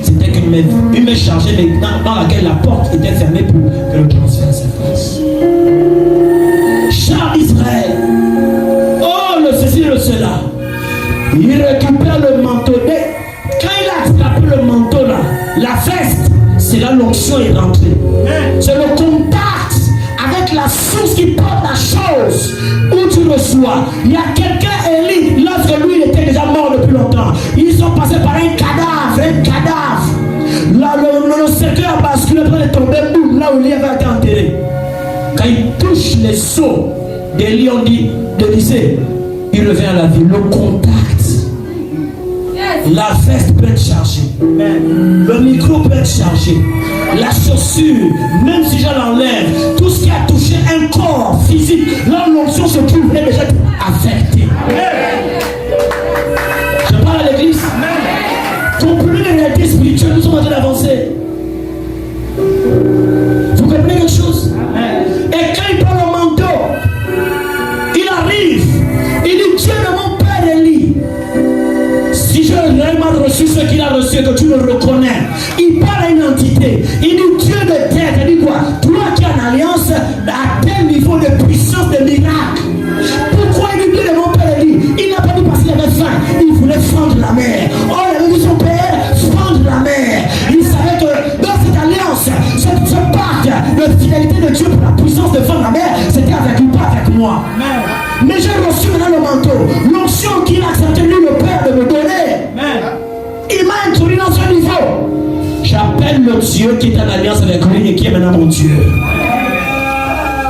C'était qu'une main chargée, mais dans laquelle la porte était fermée pour que le transfert se fasse. Char d'Israël. Oh, le ceci et le cela. Il récupère le manteau. Quand il a attrapé le manteau là, la veste, c'est là l'onction est rentrée. C'est le contact avec la source qui porte la chose où tu reçois. Il y a quelqu'un, Élie, lorsque lui il était déjà mort depuis longtemps, ils sont passés par un cadavre. Là, le cercueil a basculé, après il est tombé, boum, là où il avait été enterré. Quand il touche les seaux d'Élie, on dit, d'Élisée, il revient à la vie. Le contact, la veste peut être chargée, le micro peut être chargé, la chaussure, même si je l'enlève, tout ce qui a touché un corps physique, là où l'onction se trouve est déjà affectée. Je parle à l'église. Comprenez les réalités spirituelles, nous sommes en train d'avancer. Vous comprenez quelque chose? Et quand il prend le manteau, il arrive, il dit Dieu de mon père Élie, si je réellement reçu ce qu'il a reçu et que tu le reconnais, il parle à une entité, il dit Dieu de terre, il dit quoi? Toi qui as une alliance à tel niveau de puissance de miracle. Pourquoi il dit Dieu de mon père Élie? Il n'a pas dit parce qu'il avait faim, il voulait fendre la mer. Oh, il avait dit son père, fendre la mer. Il savait que dans cette alliance, ce pacte de fidélité de Dieu pour la puissance de fendre la mer, c'était avec lui, pas avec moi. Mais j'ai reçu maintenant le manteau. L'onction qu'il a accepté lui, le Père, de me donner. Il m'a introduit dans ce niveau. J'appelle le Dieu qui est en alliance avec lui et qui est maintenant mon Dieu.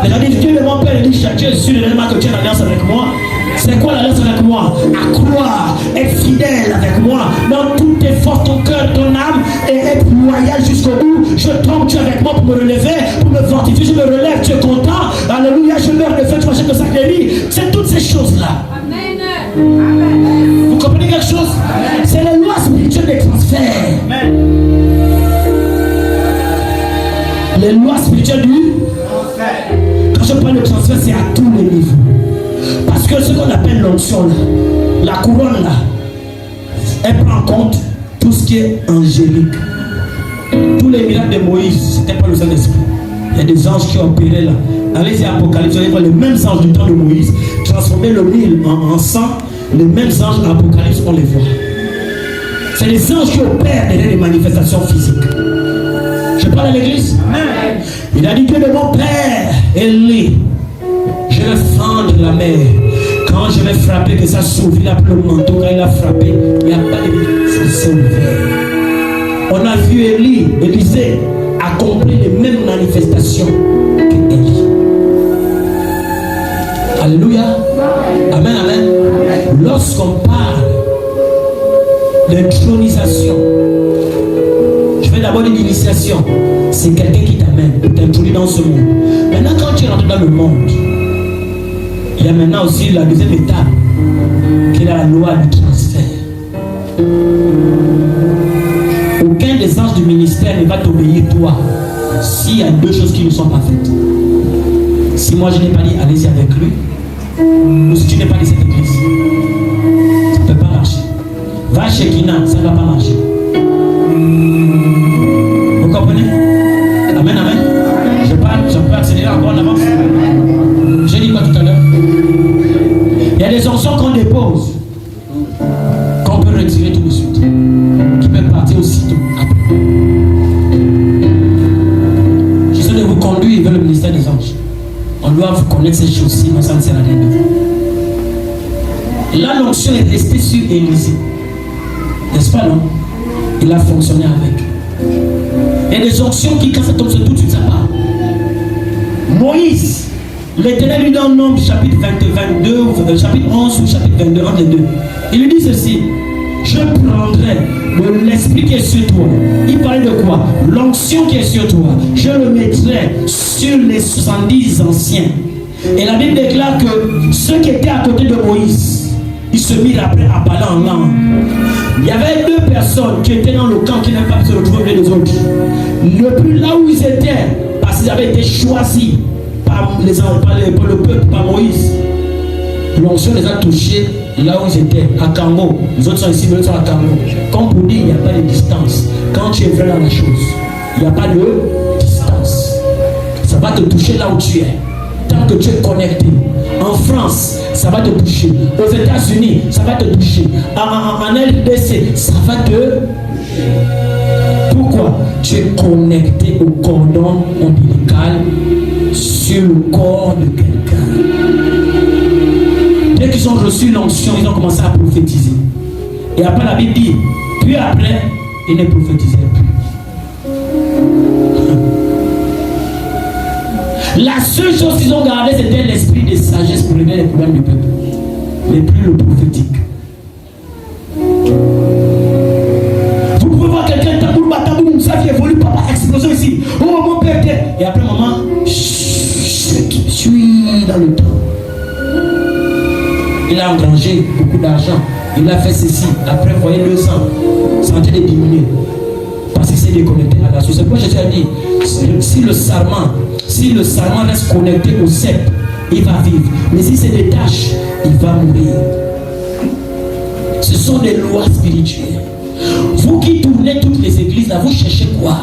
Il a dit, Dieu de mon Père, il dit, Dieu, je suis l'élément que tu es en alliance avec moi. C'est quoi l'alliance avec moi? À croire, être fidèle avec moi dans toutes tes forces, ton cœur, ton âme, et être loyal jusqu'au bout. Je tombe, tu es avec moi pour me relever, pour me fortifier. Je me relève, tu es content. Alléluia, je meurs de faim, tu m'achètes de sac de lit. C'est toutes ces choses-là. Vous comprenez quelque chose? C'est la loi spirituelle des transferts. Les lois spirituelles du transfert. Quand je parle de transfert, c'est à tous les niveaux. Parce que ce qu'on appelle l'onction là, la couronne là, elle prend en compte tout ce qui est angélique. Tous les miracles de Moïse, c'était pas le Saint-Esprit. Il y a des anges qui opéraient là. Allez-y Apocalypse, vous allez voir les mêmes anges du temps de Moïse transformer le Nil en sang. Les mêmes anges en Apocalypse, on les voit. C'est les anges qui opèrent derrière les manifestations physiques. Je parle à l'église. Il a dit Dieu de mon Père, Élie, je vais fendre la mer. Quand je vais frapper, que ça s'ouvre, il a pris le manteau, quand il a frappé, il n'y a pas de... Ça s'est ouvert. On a vu Élisée accomplir les mêmes manifestations que Élie. Alléluia. Amen, amen. Lorsqu'on parle d'intronisation, je fais d'abord une initiation. C'est quelqu'un qui t'amène, pour t'introduire dans ce monde. Maintenant, quand tu rentres dans le monde, il y a maintenant aussi la deuxième étape, qui est la loi du transfert. Aucun des anges du ministère ne va t'obéir toi s'il y a deux choses qui ne sont pas faites. Si moi je n'ai pas dit allez-y avec lui, ou si tu n'es pas de cette église, ça ne peut pas marcher. Va chez Kina, ça ne va pas marcher. Vous comprenez? Amen, amen. Je peux accélérer encore en avance. J'ai dit quoi tout à l'heure? Il y a des onctions qu'on dépose, qu'on peut retirer tout de suite, qui peuvent partir aussitôt après. J'essaie de vous conduire vers le ministère des anges. On doit vous connaître ces choses, sinon ça ne sert à rien. Là, l'onction est restée sur Élisée. N'est-ce pas, non? Il a fonctionné avec. Il y a des onctions qui, quand ça tombe, c'est tout de suite ça part. Moïse, l'Éternel lui donne Nombre chapitre 22, chapitre 11 ou chapitre 22, entre les deux. Il lui dit ceci: je prendrai de l'esprit qui est sur toi. Il parlait de quoi? L'onction qui est sur toi. Je le mettrai sur les 70 anciens. Et la Bible déclare que ceux qui étaient à côté de Moïse, ils se mirent après à parler en langue. Il y avait deux personnes qui étaient dans le camp qui n'avaient pas pu se retrouver les autres. Ne plus là où ils étaient, parce qu'ils avaient été choisis par le peuple, par Moïse. L'onction les a touchés là où ils étaient, à Kango. Les autres sont ici, les autres sont à Kango. Comme pour dire, il n'y a pas de distance. Quand tu es vrai dans la chose, il n'y a pas de distance. Ça va te toucher là où tu es. Tant que tu es connecté. En France, ça va te toucher. Aux États-Unis, ça va te toucher. En LDC, ça va te... Pourquoi? Tu es connecté au cordon ombilical sur le corps de quelqu'un. Dès qu'ils ont reçu l'onction, ils ont commencé à prophétiser. Et après la Bible dit, puis après, ils ne prophétisaient plus. La seule chose qu'ils ont gardée, c'était l'esprit de sagesse pour régler les problèmes du peuple. Mais plus le prophétique. Vous pouvez voir quelqu'un, taboum, taboum, ça qui évolue, papa, explosion ici. Oh, mon père, et après, maman, je suis dans le temps. Il a engrangé beaucoup d'argent. Il a fait ceci. Après, vous voyez 200. Ça a été diminué. Parce qu'il s'est déconnecté à la source. C'est pourquoi je t'ai dit, si le sarment reste connecté au cep, il va vivre. Mais si se détache, il va mourir. Ce sont des lois spirituelles. Vous qui tournez toutes les églises, là, vous cherchez quoi?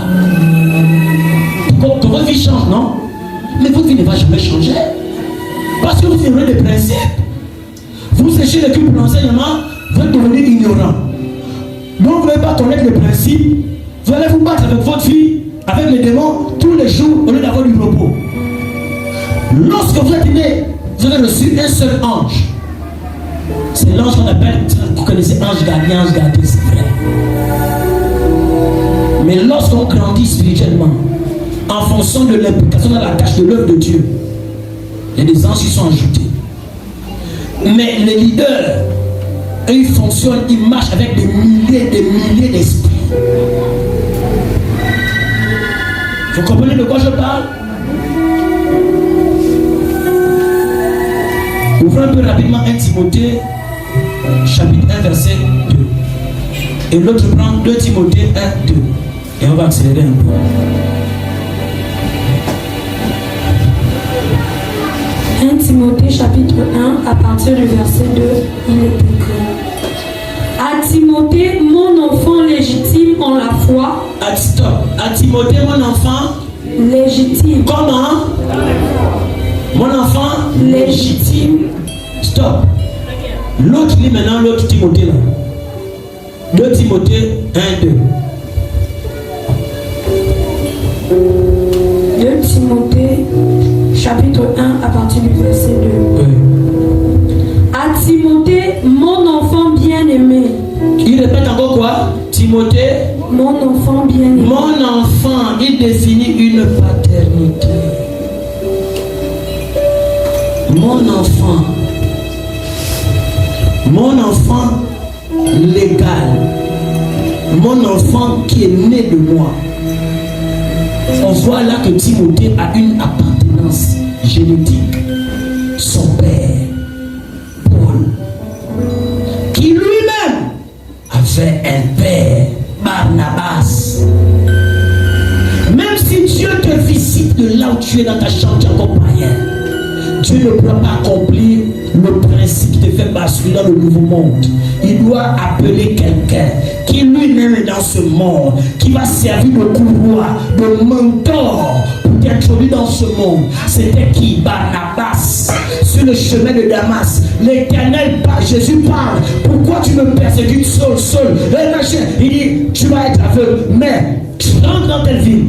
Que votre vie change, non? Mais votre vie ne va jamais changer. Parce que vous ignorez des principes. Vous cherchez le culte pour l'enseignement, vous êtes devenu ignorant. Donc vous n'allez pas connaître les principes. Vous allez vous battre avec votre fille, avec les démons, tous les jours, au lieu d'avoir du repos. Lorsque vous êtes né, vous avez reçu un seul ange. C'est l'ange qu'on appelle, vous connaissez ange gardien, ange gardien, c'est vrai. Mais lorsqu'on grandit spirituellement, en fonction de l'implication dans la tâche de l'œuvre de Dieu, il y a des anges qui sont ajoutés. Mais les leaders, eux, ils fonctionnent, ils marchent avec des milliers d'esprits. Vous comprenez de quoi je parle? Ouvrons un peu rapidement 1 Timothée, chapitre 1, verset 2. Et l'autre prend 2 Timothée 1, 2. Et on va accélérer un peu. 1 Timothée chapitre 1, à partir du verset 2, il est écrit: à Timothée, mon enfant légitime en la foi. Stop. À Timothée, mon enfant légitime. Comment? Mon enfant légitime. Stop. L'autre lit maintenant l'autre Timothée là. 2 Timothée 1, 2. 2 Timothée chapitre 1 à partir du verset 2. Oui. À Timothée, mon enfant bien-aimé. Il répète encore quoi? Timothée, mon enfant bien-aimé. Mon enfant, il définit une paternité. Mon enfant légal, mon enfant qui est né de moi. On voit là que Timothée a une appartenance génétique. Son père, Paul, qui lui-même avait un père, Barnabas. Même si Dieu te visite de là où tu es dans ta chambre, tu es encore païen, Dieu ne pourra pas accomplir le principe qui te fait basculer dans le nouveau monde. Il doit appeler quelqu'un qui lui-même est dans ce monde, qui va servir de courroie, de mentor pour t'introduire dans ce monde. C'était qui? Barnabas. Sur le chemin de Damas, l'Éternel parle, Jésus parle. Pourquoi tu me persécutes, Saul, Saul? Il dit, tu vas être aveugle, mais rentre dans telle ville.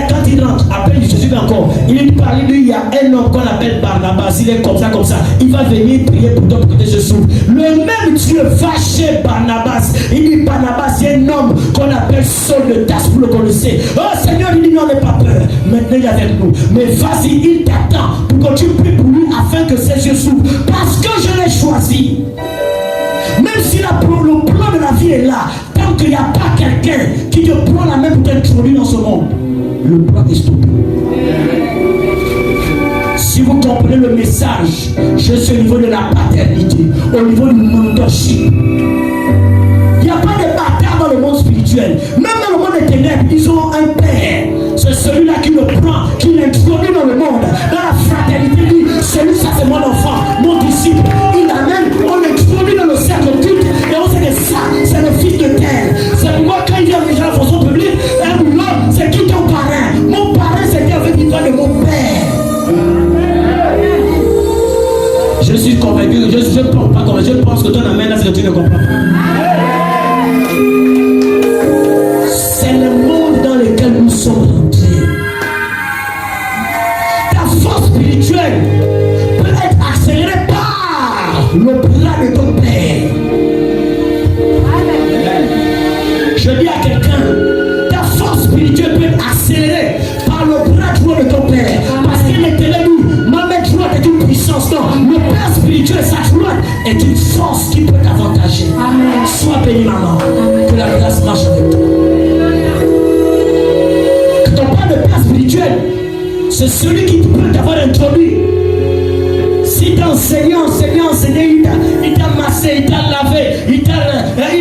Quand il rentre, appelle Jésus encore. Il parle de lui, il y a un homme qu'on appelle Barnabas. Il est comme ça, comme ça. Il va venir prier pour toi pour que tu te souffres. Le même Dieu va chez Barnabas. Il dit, Barnabas, c'est un homme qu'on appelle Saul de Tarse, vous le connaissez. Oh Seigneur, il dit, non, n'aie pas peur. Maintenant, il est avec nous. Mais vas-y, il t'attend pour que tu pries pour lui afin que ses yeux s'ouvrent. Parce que je l'ai choisi. Même si le plan de la vie est là, tant qu'il n'y a pas quelqu'un qui te prend la main pour t'introduire dans ce monde, le plan est stoppé. Si vous comprenez le message, je suis au niveau de la paternité, au niveau du mentorship. Il n'y a pas de bâtard dans le monde spirituel. Même dans le monde des ténèbres, ils ont un père. C'est celui-là qui le prend, qui l'introduit dans le monde. Dans la fraternité, dit, celui-là c'est mon enfant, mon disciple. Il l'amène, on l'introduit dans le cercle culte. Et on sait que ça, c'est le fils de terre. C'est pourquoi quand il vient dans la fonction publique, un boulot, c'est qui ton parrain? Mon parrain, c'est qui avait l'histoire de mon père. Je suis convaincu, je ne pense pas convaincu, je pense que ton amène là, c'est que tu ne comprends pas. C'est le monde dans lequel nous sommes rentrés. Ta force spirituelle peut être accélérée par le plan de ton père. Je dis à quelqu'un, ta force spirituelle peut être accélérée par le bras droit de ton père. Parce qu'il est télénu, ma main droite est une puissance. Non, le père spirituel, sa droite est une force qui peut t'avantager. Sois béni, maman. Que la grâce marche avec toi. Quand on parle de père spirituel, c'est celui qui peut t'avoir introduit. Si t'as enseigné, il t'a massé, il t'a lavé,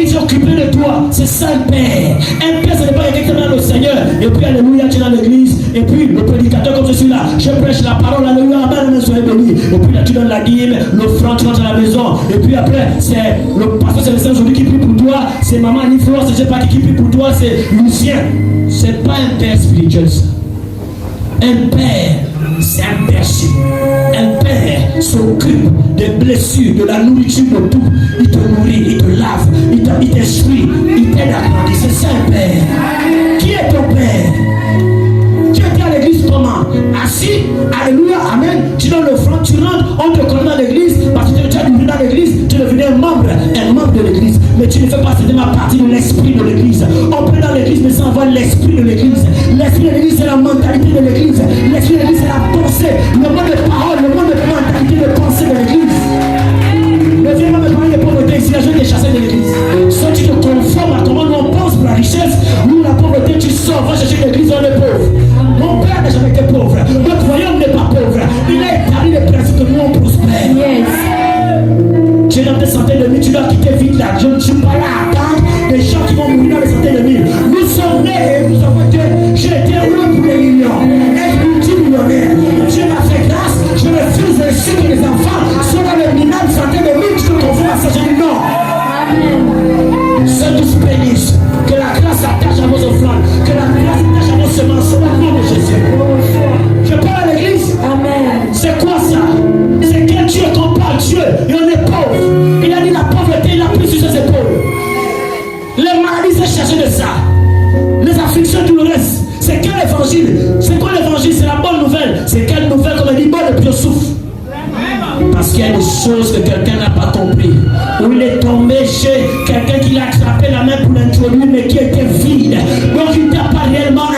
il s'est occupé de toi. C'est ça un père. Un père, ce n'est pas quelqu'un qui est dans le Seigneur. Et puis, alléluia, tu es dans l'église. Et puis, le prédicateur comme je suis là, je prêche la parole, alléluia, amen, soyez bénis. Et puis là, tu donnes la dîme, l'offrande, tu rentres à la maison. Et puis après, c'est le pasteur Célestin aujourd'hui qui prie pour toi. C'est maman Annie Flore, c'est je sais pas qui prie pour toi, c'est Lucien. C'est pas un père spirituel, ça. Un père, c'est un berger. Un père s'occupe des blessures, de la nourriture, de tout. Il te nourrit, il te lave, il t'instruit, il t'aide à grandir. C'est ça un père. Qui est ton père? Tu étais à l'église comment? Assis, alléluia, amen. Tu donnes l'offrande, tu rentres, on te connaît dans l'église parce que tu as devenu dans l'église, tu devenais mort. tu ne fais pas seulement partie de l'esprit de l'église. On peut dans l'église, mais sans avoir l'esprit de l'église. L'esprit de l'église, c'est la mentalité de l'église. L'esprit de l'église, c'est la pensée, le mode de parole, le mode de mentalité de pensée de l'église. Ne viens pas me parler de pauvreté ici, là je vais te chasser de l'église. Soit tu te conformes à comment on pense pour la richesse, ou la pauvreté, tu sors, va chercher l'église, on est pauvre. Mon père n'a jamais été pauvre. Notre royaume n'est pas pauvre. Il a établi les principes que nous on prospère. Yes. Tu es dans des centaines de mille, tu dois quitter vite là. Je ne suis pas là à attendre des gens qui vont mourir dans les centaines de mille. Nous sommes nés et nous avons été, j'ai été heureux pour les millions. Être multimillionnaire. Dieu m'a fait grâce, je refuse de laisser que les enfants soient dans les minables centaines de mille, je te confonds à ça, je dis non. Amen. Ceux tous bénissent. Que la grâce attache à vos offrandes. Que la grâce attache à vos semences. Au nom de Jésus. Je parle à l'église. Amen. C'est quoi ça? C'est quel Dieu qu'on parle Dieu et on est pauvre. Il a dit la pauvreté, il a pris sur ses épaules. Les maladies, c'est chargé de ça. Les afflictions, tout le reste. C'est quel évangile? C'est quoi l'évangile? C'est la bonne nouvelle. C'est quelle nouvelle? Comme elle dit, bonne et puis on souffre. Parce qu'il y a des choses que quelqu'un n'a pas compris. Où il est tombé chez quelqu'un qui l'a attrapé la main pour l'introduire, mais qui était vide. Donc il n'a pas réellement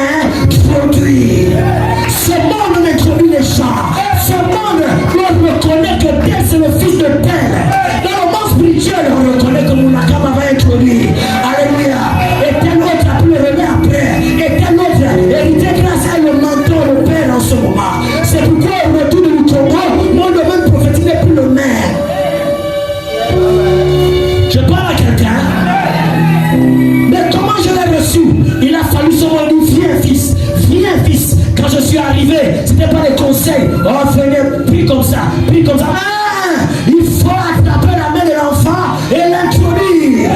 introduit. Ce monde introduit les gens. Ce monde, on reconnaît que tel c'est le fils de tel. Dans le monde spirituel, on reconnaît que Mounakam avait introduit. Alléluia. Et tel autre a pu le remettre après. Et tel autre hérité grâce à le mentor, le père en ce moment. C'est pourquoi au retour du Congo, mon domaine prophétique n'est plus le même. Je parle à quelqu'un. Mais comment je l'ai reçu? Il a fallu seulement dire viens fils, viens fils. Quand je suis arrivé, ce n'était pas des conseils. Oh venez, prie comme ça, prie comme ça. Ah, il faut attraper la main de l'enfant et l'introduire.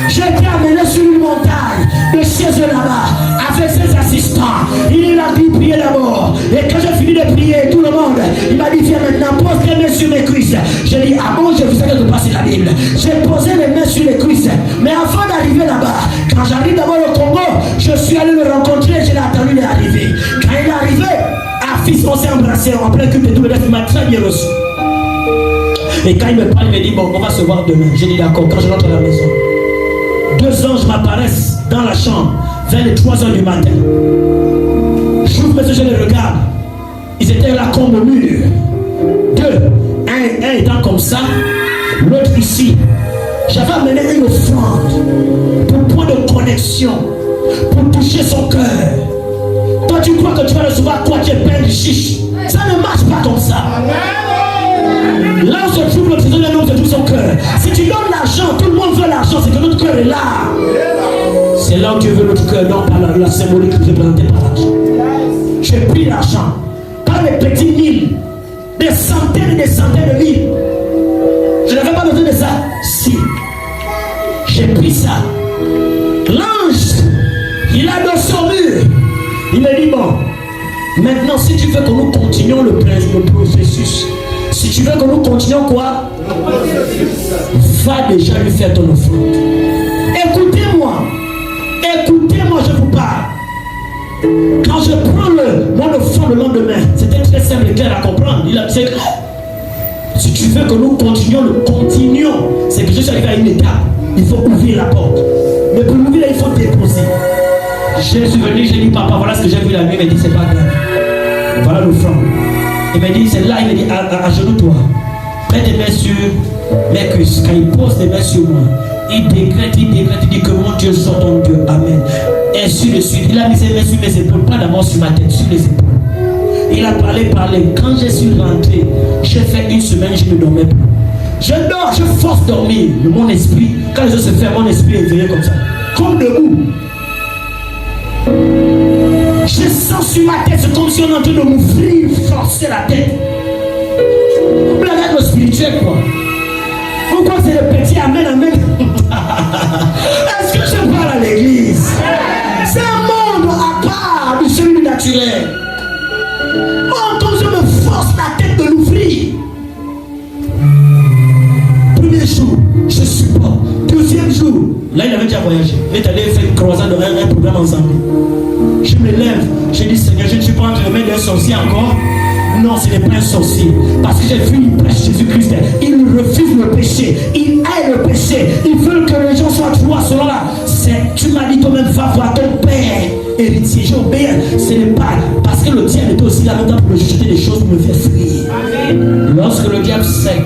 J'ai été amené sur une montagne de chez eux là-bas avec ses assistants. Il a dit prier d'abord. Et quand j'ai fini de prier, tout le monde, il m'a dit viens maintenant, pose les mains sur mes cuisses. J'ai dit ah bon, je vous ai de passer la Bible. J'ai posé les mains sur les cuisses. Mais avant d'arriver là-bas, quand j'arrive d'abord au Congo, je suis allé le rencontrer, je l'ai attendu d'arriver. Quand il est arrivé, fils, on s'est embrassé en plein culte et tout le reste, il m'a très bien reçu. Et quand il me parle, il me dit bon, on va se voir demain. J'ai dit d'accord. Quand je rentre à la maison, 2 anges m'apparaissent dans la chambre vers les 3 heures du matin. J'ouvre mes yeux, je les regarde. Ils étaient là comme au mur. 2, un étant comme ça, l'autre ici. J'avais amené une offrande pour point de connexion, pour toucher son cœur. Toi tu crois que tu vas recevoir quoi? Tu es plein de chiche. Ça ne marche pas comme ça. Là où se trouve le trésor d'un homme, se trouve son cœur. Si tu donnes l'argent, tout le monde veut l'argent, c'est que notre cœur est là. C'est là où tu veux notre cœur, non par la symbolique représentée par l'argent. J'ai pris l'argent, pas les petits mille, des centaines et des centaines de mille. Je n'avais pas besoin de ça. Si, j'ai pris ça. L'ange, il a dans son mur. Il me dit bon, maintenant si tu veux que nous continuions le processus, si tu veux que nous continuions quoi, va déjà lui faire ton offrande. Écoutez-moi, je vous parle. Quand je prends mon offrande le lendemain, c'était très simple et clair à comprendre. Il a dit si tu veux que nous continuions, c'est que je suis arrivé à une étape. Il faut ouvrir la porte. Mais pour l'ouvrir, il faut déposer. Je suis venu, j'ai dit papa, voilà ce que j'ai vu la nuit. Il m'a dit c'est pas grave. Voilà l'offrande. Il m'a dit c'est là, il m'a dit à genoux toi. Mets des mains sur mes cuisses. Quand il pose des mains sur moi, il décrète, il dit que mon Dieu soit ton Dieu. Amen. Et ainsi de suite. Il a mis ses mains sur mes épaules, pas d'abord sur ma tête, sur les épaules. Il a parlé. Quand je suis rentré, j'ai fait 1 semaine, je ne dormais plus. Je dors, je force dormir. Mais mon esprit, quand les yeux se ferment, mon esprit est éveillé comme ça. Comme debout. Je sens sur ma tête, c'est comme si on est en train de m'ouvrir, forcer la tête. On blague le spirituel quoi. Pourquoi c'est le petit amen, amen? Est-ce que je parle à l'église? C'est un monde à part de celui du naturel. Oh, comme je me force la tête de l'ouvrir. Premier jour, je supporte. 2e jour, là il avait déjà voyagé. Il est allé faire une croisade de un programme ensemble. Je me lève, je dis Seigneur, je ne suis pas entre les mains d'un sorcier encore. Non, ce n'est pas un sorcier. Parce que j'ai vu, il prêche Jésus-Christ. Il refuse le péché. Il hait le péché. Il veut que les gens soient toi. Selon là, tu m'as dit toi-même, va voir ton père héritier. J'ai obéi. Ce n'est pas parce que le diable était aussi là maintenant pour me jeter des choses pour me faire fuir. Lorsque le diable sait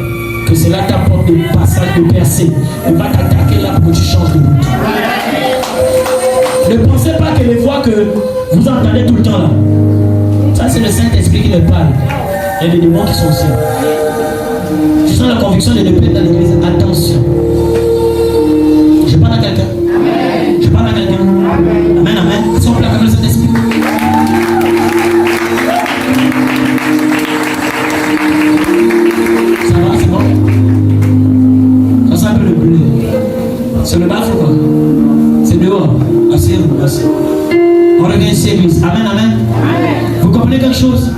que c'est là ta porte de passage de percée, il va t'attaquer là pour que tu changes de route. Ne pensez pas que les voix que vous entendez tout le temps là, ça c'est le Saint-Esprit qui me parle. Il y a des démons qui sont ici. Tu sens la conviction de ne pas être dans l'église. Attention. Je parle à quelqu'un. Je parle à quelqu'un. Amen, amen. Est-ce qu'on peut acclamer le Saint-Esprit? Ça va, c'est bon? Ça sent un peu le bleu. C'est le baffe ou quoi? C'est dehors. Asseyez-vous, merci. On revient ici, église. Amen, amen. Vous comprenez quelque chose?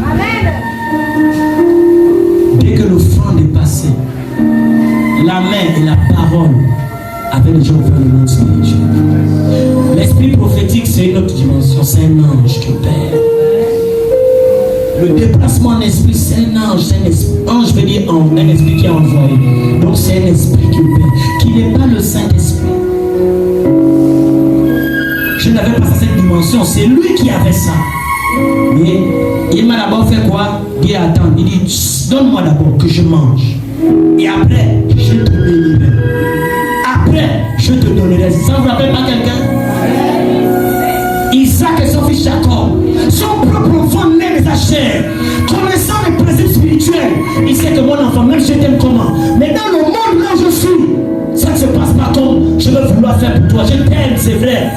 Dès que l'offrande est passée, la main et la parole avaient déjà ouvert le monde spirituel. L'esprit prophétique, c'est une autre dimension. C'est un ange qui opère. Le déplacement en esprit, c'est un ange. C'est un esprit. Ange veut dire un esprit qui est envoyé. Donc c'est un esprit qui opère, qui n'est pas le Saint-Esprit. Je n'avais pas cette dimension, c'est lui qui avait ça. Mais il m'a d'abord fait quoi? Il dit attends, il dit donne-moi d'abord que je mange. Et après, je te bénirai. Après, je te donnerai. Ça vous rappelle pas quelqu'un? Isaac et son fils Jacob, son propre enfant né de sa chair, connaissant les principes spirituels, il sait que mon enfant, même je t'aime comment. Mais dans le monde là où je suis, ça ne se passe pas comme je veux vouloir faire pour toi. Je t'aime, c'est vrai.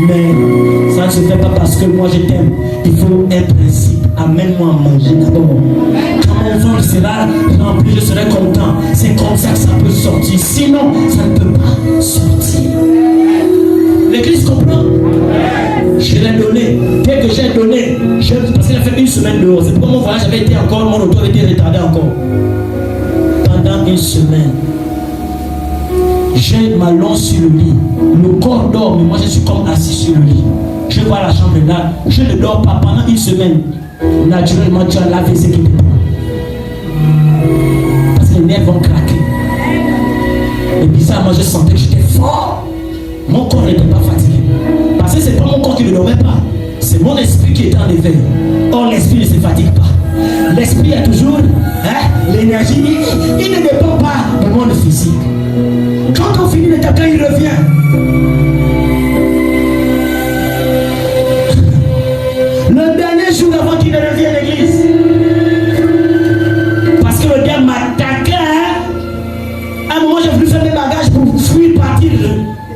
Mais ça ne se fait pas parce que moi je t'aime. Il faut un principe. Amène-moi à manger d'abord. Quand mon ventre sera rempli, je serai content. C'est comme ça que ça peut sortir. Sinon, ça ne peut pas sortir. L'église comprend? Je l'ai donné. Dès que j'ai donné, parce qu'il a fait une semaine dehors. C'est pourquoi mon voyage avait été encore, mon auto avait été retardé encore. Pendant une semaine. Je m'allonge sur le lit. Le corps dort, mais moi je suis comme assis sur le lit. Je vois la chambre là. Je ne dors pas pendant une semaine. Naturellement, tu as lavé ce qui te prend. Parce que les nerfs vont craquer. Et bizarrement, je sentais que j'étais fort. Mon corps n'était pas fatigué. Parce que ce n'est pas mon corps qui ne dormait pas. C'est mon esprit qui était en éveil. Or, l'esprit ne se fatigue pas. L'esprit a toujours l'énergie. Il ne dépend pas du monde physique. Quand on finit le tapin, il revient. Le dernier jour avant qu'il ne revienne à l'église. Parce que le diable m'attaquait. À un moment, j'ai voulu faire mes bagages pour fuir, partir.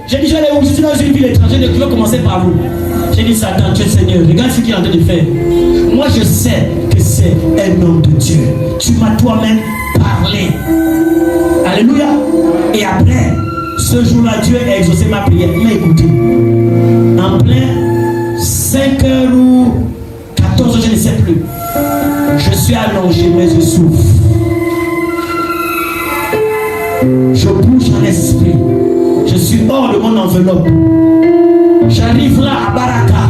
J'ai dit, je vais aller où? Je suis dans une ville étrangère, je vais commencer par vous. J'ai dit, Satan, tu es Seigneur, regarde ce qu'il est en train de faire. Moi, je sais que c'est un homme de Dieu. Tu m'as toi-même parlé. Alléluia. Et après, ce jour-là, Dieu a exaucé ma prière. Mais écoutez, en plein 5h ou 14h, je ne sais plus. Je suis allongé, mais je souffre. Je bouge en esprit. Je suis hors de mon enveloppe. J'arrive là à Baraka.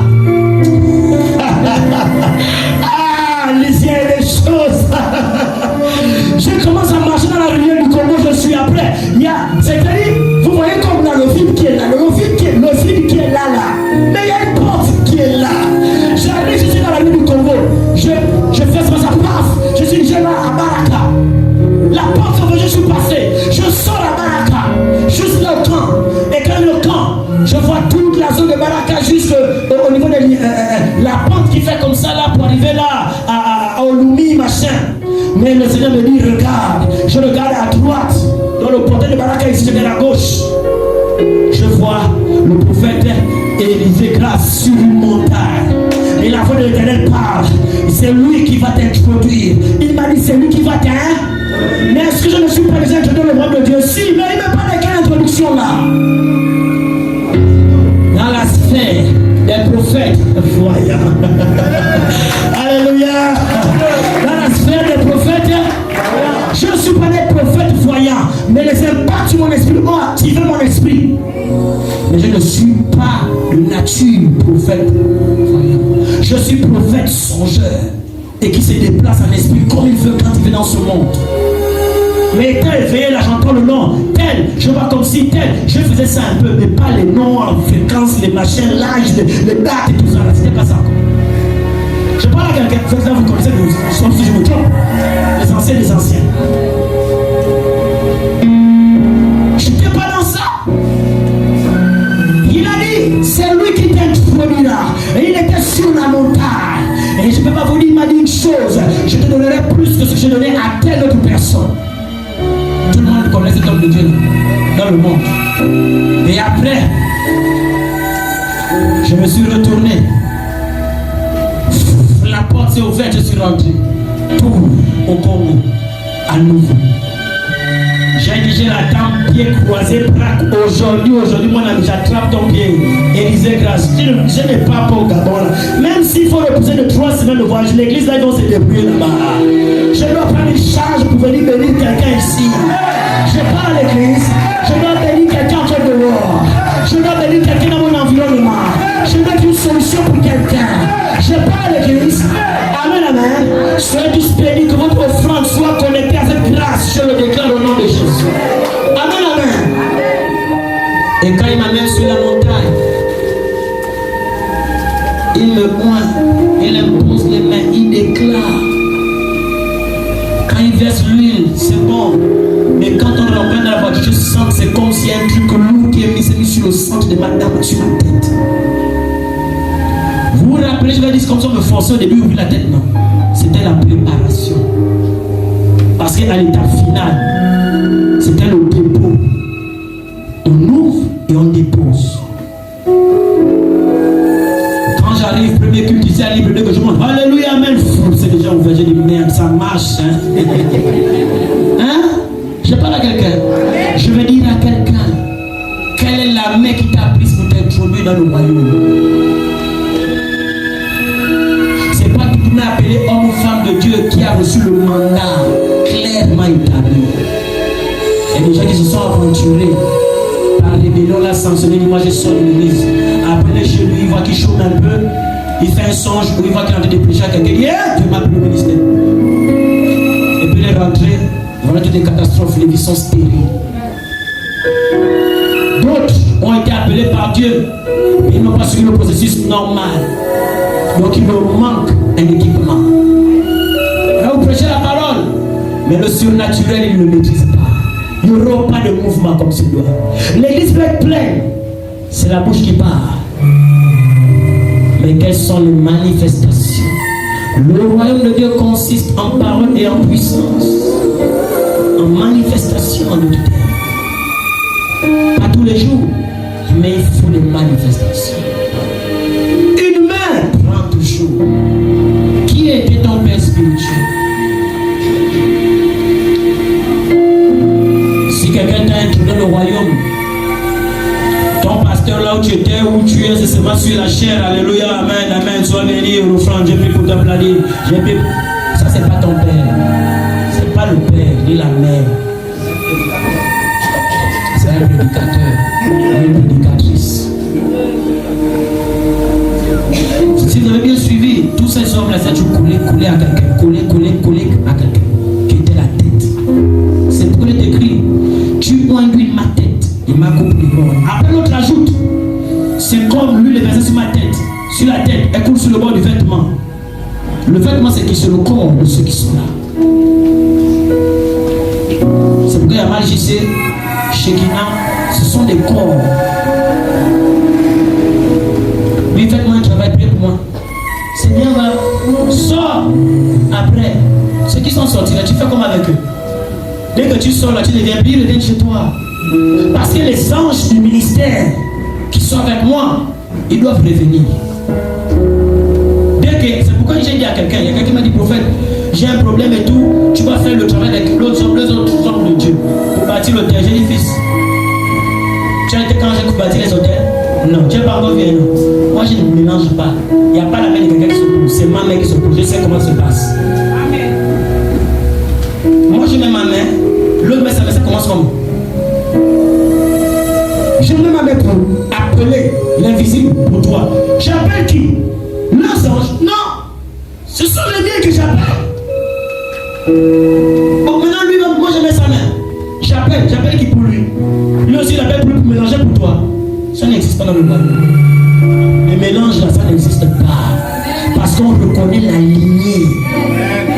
Lisez les choses. Je commence à marcher dans la rivière du Congo, je suis après. C'est-à-dire, vous voyez comme dans le film qui est là, le film qui est là. Mais il y a une porte qui est là. J'arrive, je suis dans la rivière du Congo. Je fais ça, paf. Je suis déjà là à Baraka. La porte où je suis passé, je sors à Baraka, juste le camp. Et quand le camp, je vois toute la zone de Baraka jusqu'au niveau de la pente qui fait comme ça là pour arriver là à Olumi, machin. Mais le Seigneur me dit, regarde. Je regarde à droite, dans le portail de Baraka, ici je vais à gauche. Je vois le prophète Élisée grâce sur une montagne. Et la voix de l'Éternel parle. C'est lui qui va t'introduire. Il m'a dit, c'est lui qui va t'introduire. Mais est-ce que je ne suis pas déjà introduit dans le royaume de Dieu? Si, mais il ne me parle de quelle introduction là? Dans la sphère des prophètes voyants. Alléluia. Dans la sphère des prophètes, je ne suis pas des prophètes voyants, mais les impacts sur mon esprit ont activé mon esprit. Mais je ne suis pas de nature prophète voyant. Je suis prophète songeur. et qui se déplace en esprit comme il veut quand il vient dans ce monde. Mais étant éveillé, là j'entends le nom, tel, je vois comme si tel, je faisais ça un peu, mais pas les noms, en fréquence, les machins, l'âge, les dates et tout ça, là, c'était pas ça encore. Je parle à quelqu'un, vous connaissez, sauf si je me trompe, les anciens des anciens. Je n'étais pas dans ça. Il a dit, c'est lui qui t'a introduit là. Et il était sur la montagne. Et je ne peux pas vous dire, il m'a dit une chose, je te donnerai plus que ce que je donnais à telle autre personne. Tout le monde connaît cet homme de Dieu dans le monde. Et après, je me suis retourné. La porte s'est ouverte, je suis rentré. Tout au Congo, à nouveau. J'ai dit, j'ai la dame pied croisé, braque. Aujourd'hui, mon ami, j'attrape ton pied. Élisée Grâce, je n'ai pas peur au Gabon là. Même s'il faut repousser de 3 semaines de voyage, l'église là, ils vont se débrouiller là-bas. Je dois prendre une charge pour venir bénir quelqu'un ici. Je pars à l'église, je dois bénir quelqu'un en fait dehors. Je dois bénir quelqu'un dans mon environnement. Je dois être une solution pour quelqu'un. Je pars à l'église. Amen, amen. Soyez tous bénis, que votre offrande soit connectée à cette grâce. Je le déclare au nom de Jésus. Amen, amen. Et quand il m'amène sur la montagne, il me pointe, il impose les mains, il déclare. Quand il verse l'huile, c'est bon. Mais quand on rentre dans la voiture, je sens que c'est comme si un truc lourd qui est mis sur le centre de ma dame, sur ma tête. Vous vous rappelez, je vais dire comme ça, me forcer au début, ouvrir la tête, non. C'était la préparation. Parce qu'à l'étape finale, c'était le dépôt. On ouvre et on dépose. Quand j'arrive, premier culte ici à Libre 2, que je monte, alléluia, amen. C'est déjà ouvert, j'ai dit merde, ça marche. Hein? Hein? Je parle à quelqu'un. Je vais dire à quelqu'un, quelle est la main qui t'a prise pour t'introduire dans le royaume? C'est pas que tu m'as appelé homme ou femme de Dieu qui a reçu le mandat clairement établi. Il y a des gens qui se sont aventurés par rébellion, là, sanctionné, dit moi je sors de l'église. Après chez lui, il voit qu'il chôme un peu, il fait un songe où il voit qu'il est en train de prêcher à quelqu'un, il dit Dieu m'a appelé au ministère. Et puis il est rentré, voilà toutes les catastrophes, les vies sont stériles. D'autres ont été appelés par Dieu, mais ils n'ont pas suivi le processus normal. Donc il leur manque un équipement. Là vous prêchez la parole, mais le surnaturel, il ne le maîtrise pas. Il n'y aura pas de mouvement comme celui-là. L'église peut être pleine, c'est la bouche qui parle. Mais quelles sont les manifestations? Le royaume de Dieu consiste en parole et en puissance, en manifestation en autorité. Pas tous les jours, mais il faut des manifestations. Une main prend toujours. Qui était ton père spirituel? Si quelqu'un t'a introduit dans le royaume, ton pasteur là où tu étais, où tu es, c'est seulement sur la chair. Alléluia, amen, amen. Sois béni, l'offrande, j'ai pris pour te planer. Ça, c'est pas ton père. C'est pas le père, ni la mère. C'est un prédicateur, une prédicatrice. Si vous avez bien suivi, tous ces hommes-là, ça a toujours collé à quelqu'un, collé à quelqu'un, qui était la tête. C'est pour il est écrit, tu conduis ma tête, il m'a coupé les bords. Après l'autre ajoute, c'est comme lui, les versets sur ma tête, sur la tête, elle coule sur le bord du vêtement. Le vêtement, c'est qui? C'est le corps de ceux qui sont là. C'est pourquoi il y a mal JC, Shekinah, ce sont des corps. Lui, faites-moi un travail, priez pour moi. C'est bien, va. Sors. Après, ceux qui sont sortis là, tu fais comme avec eux. Dès que tu sors là, tu deviens pire, viens chez toi. Parce que les anges du ministère qui sont avec moi, ils doivent revenir. C'est pourquoi j'ai dit à quelqu'un, il y a quelqu'un qui m'a dit, prophète, j'ai un problème et tout, tu vas faire le travail avec l'autre homme, les autres hommes de Dieu pour bâtir l'hôtel. J'ai dit, fils, tu as été quand j'ai bâti les hôtels? Non, tu n'es pas encore venu. Moi, je ne mélange pas. Il n'y a pas la main de quelqu'un qui se pose, c'est ma main qui se pose. Je sais comment ça se passe. Amen. Moi, je mets ma main, l'autre met sa main, ça commence comme. Je mets ma main pour appeler l'invisible pour toi. J'appelle qui? Leurs anges? Non! Ce sont les miens que j'appelle. Bon, maintenant, lui, moi, je mets sa main. J'appelle qui pour lui. Lui aussi, il appelle pour lui pour mélanger pour toi. Ça n'existe pas dans le Bible. Le mélange là, ça n'existe pas. Parce qu'on reconnaît la lignée.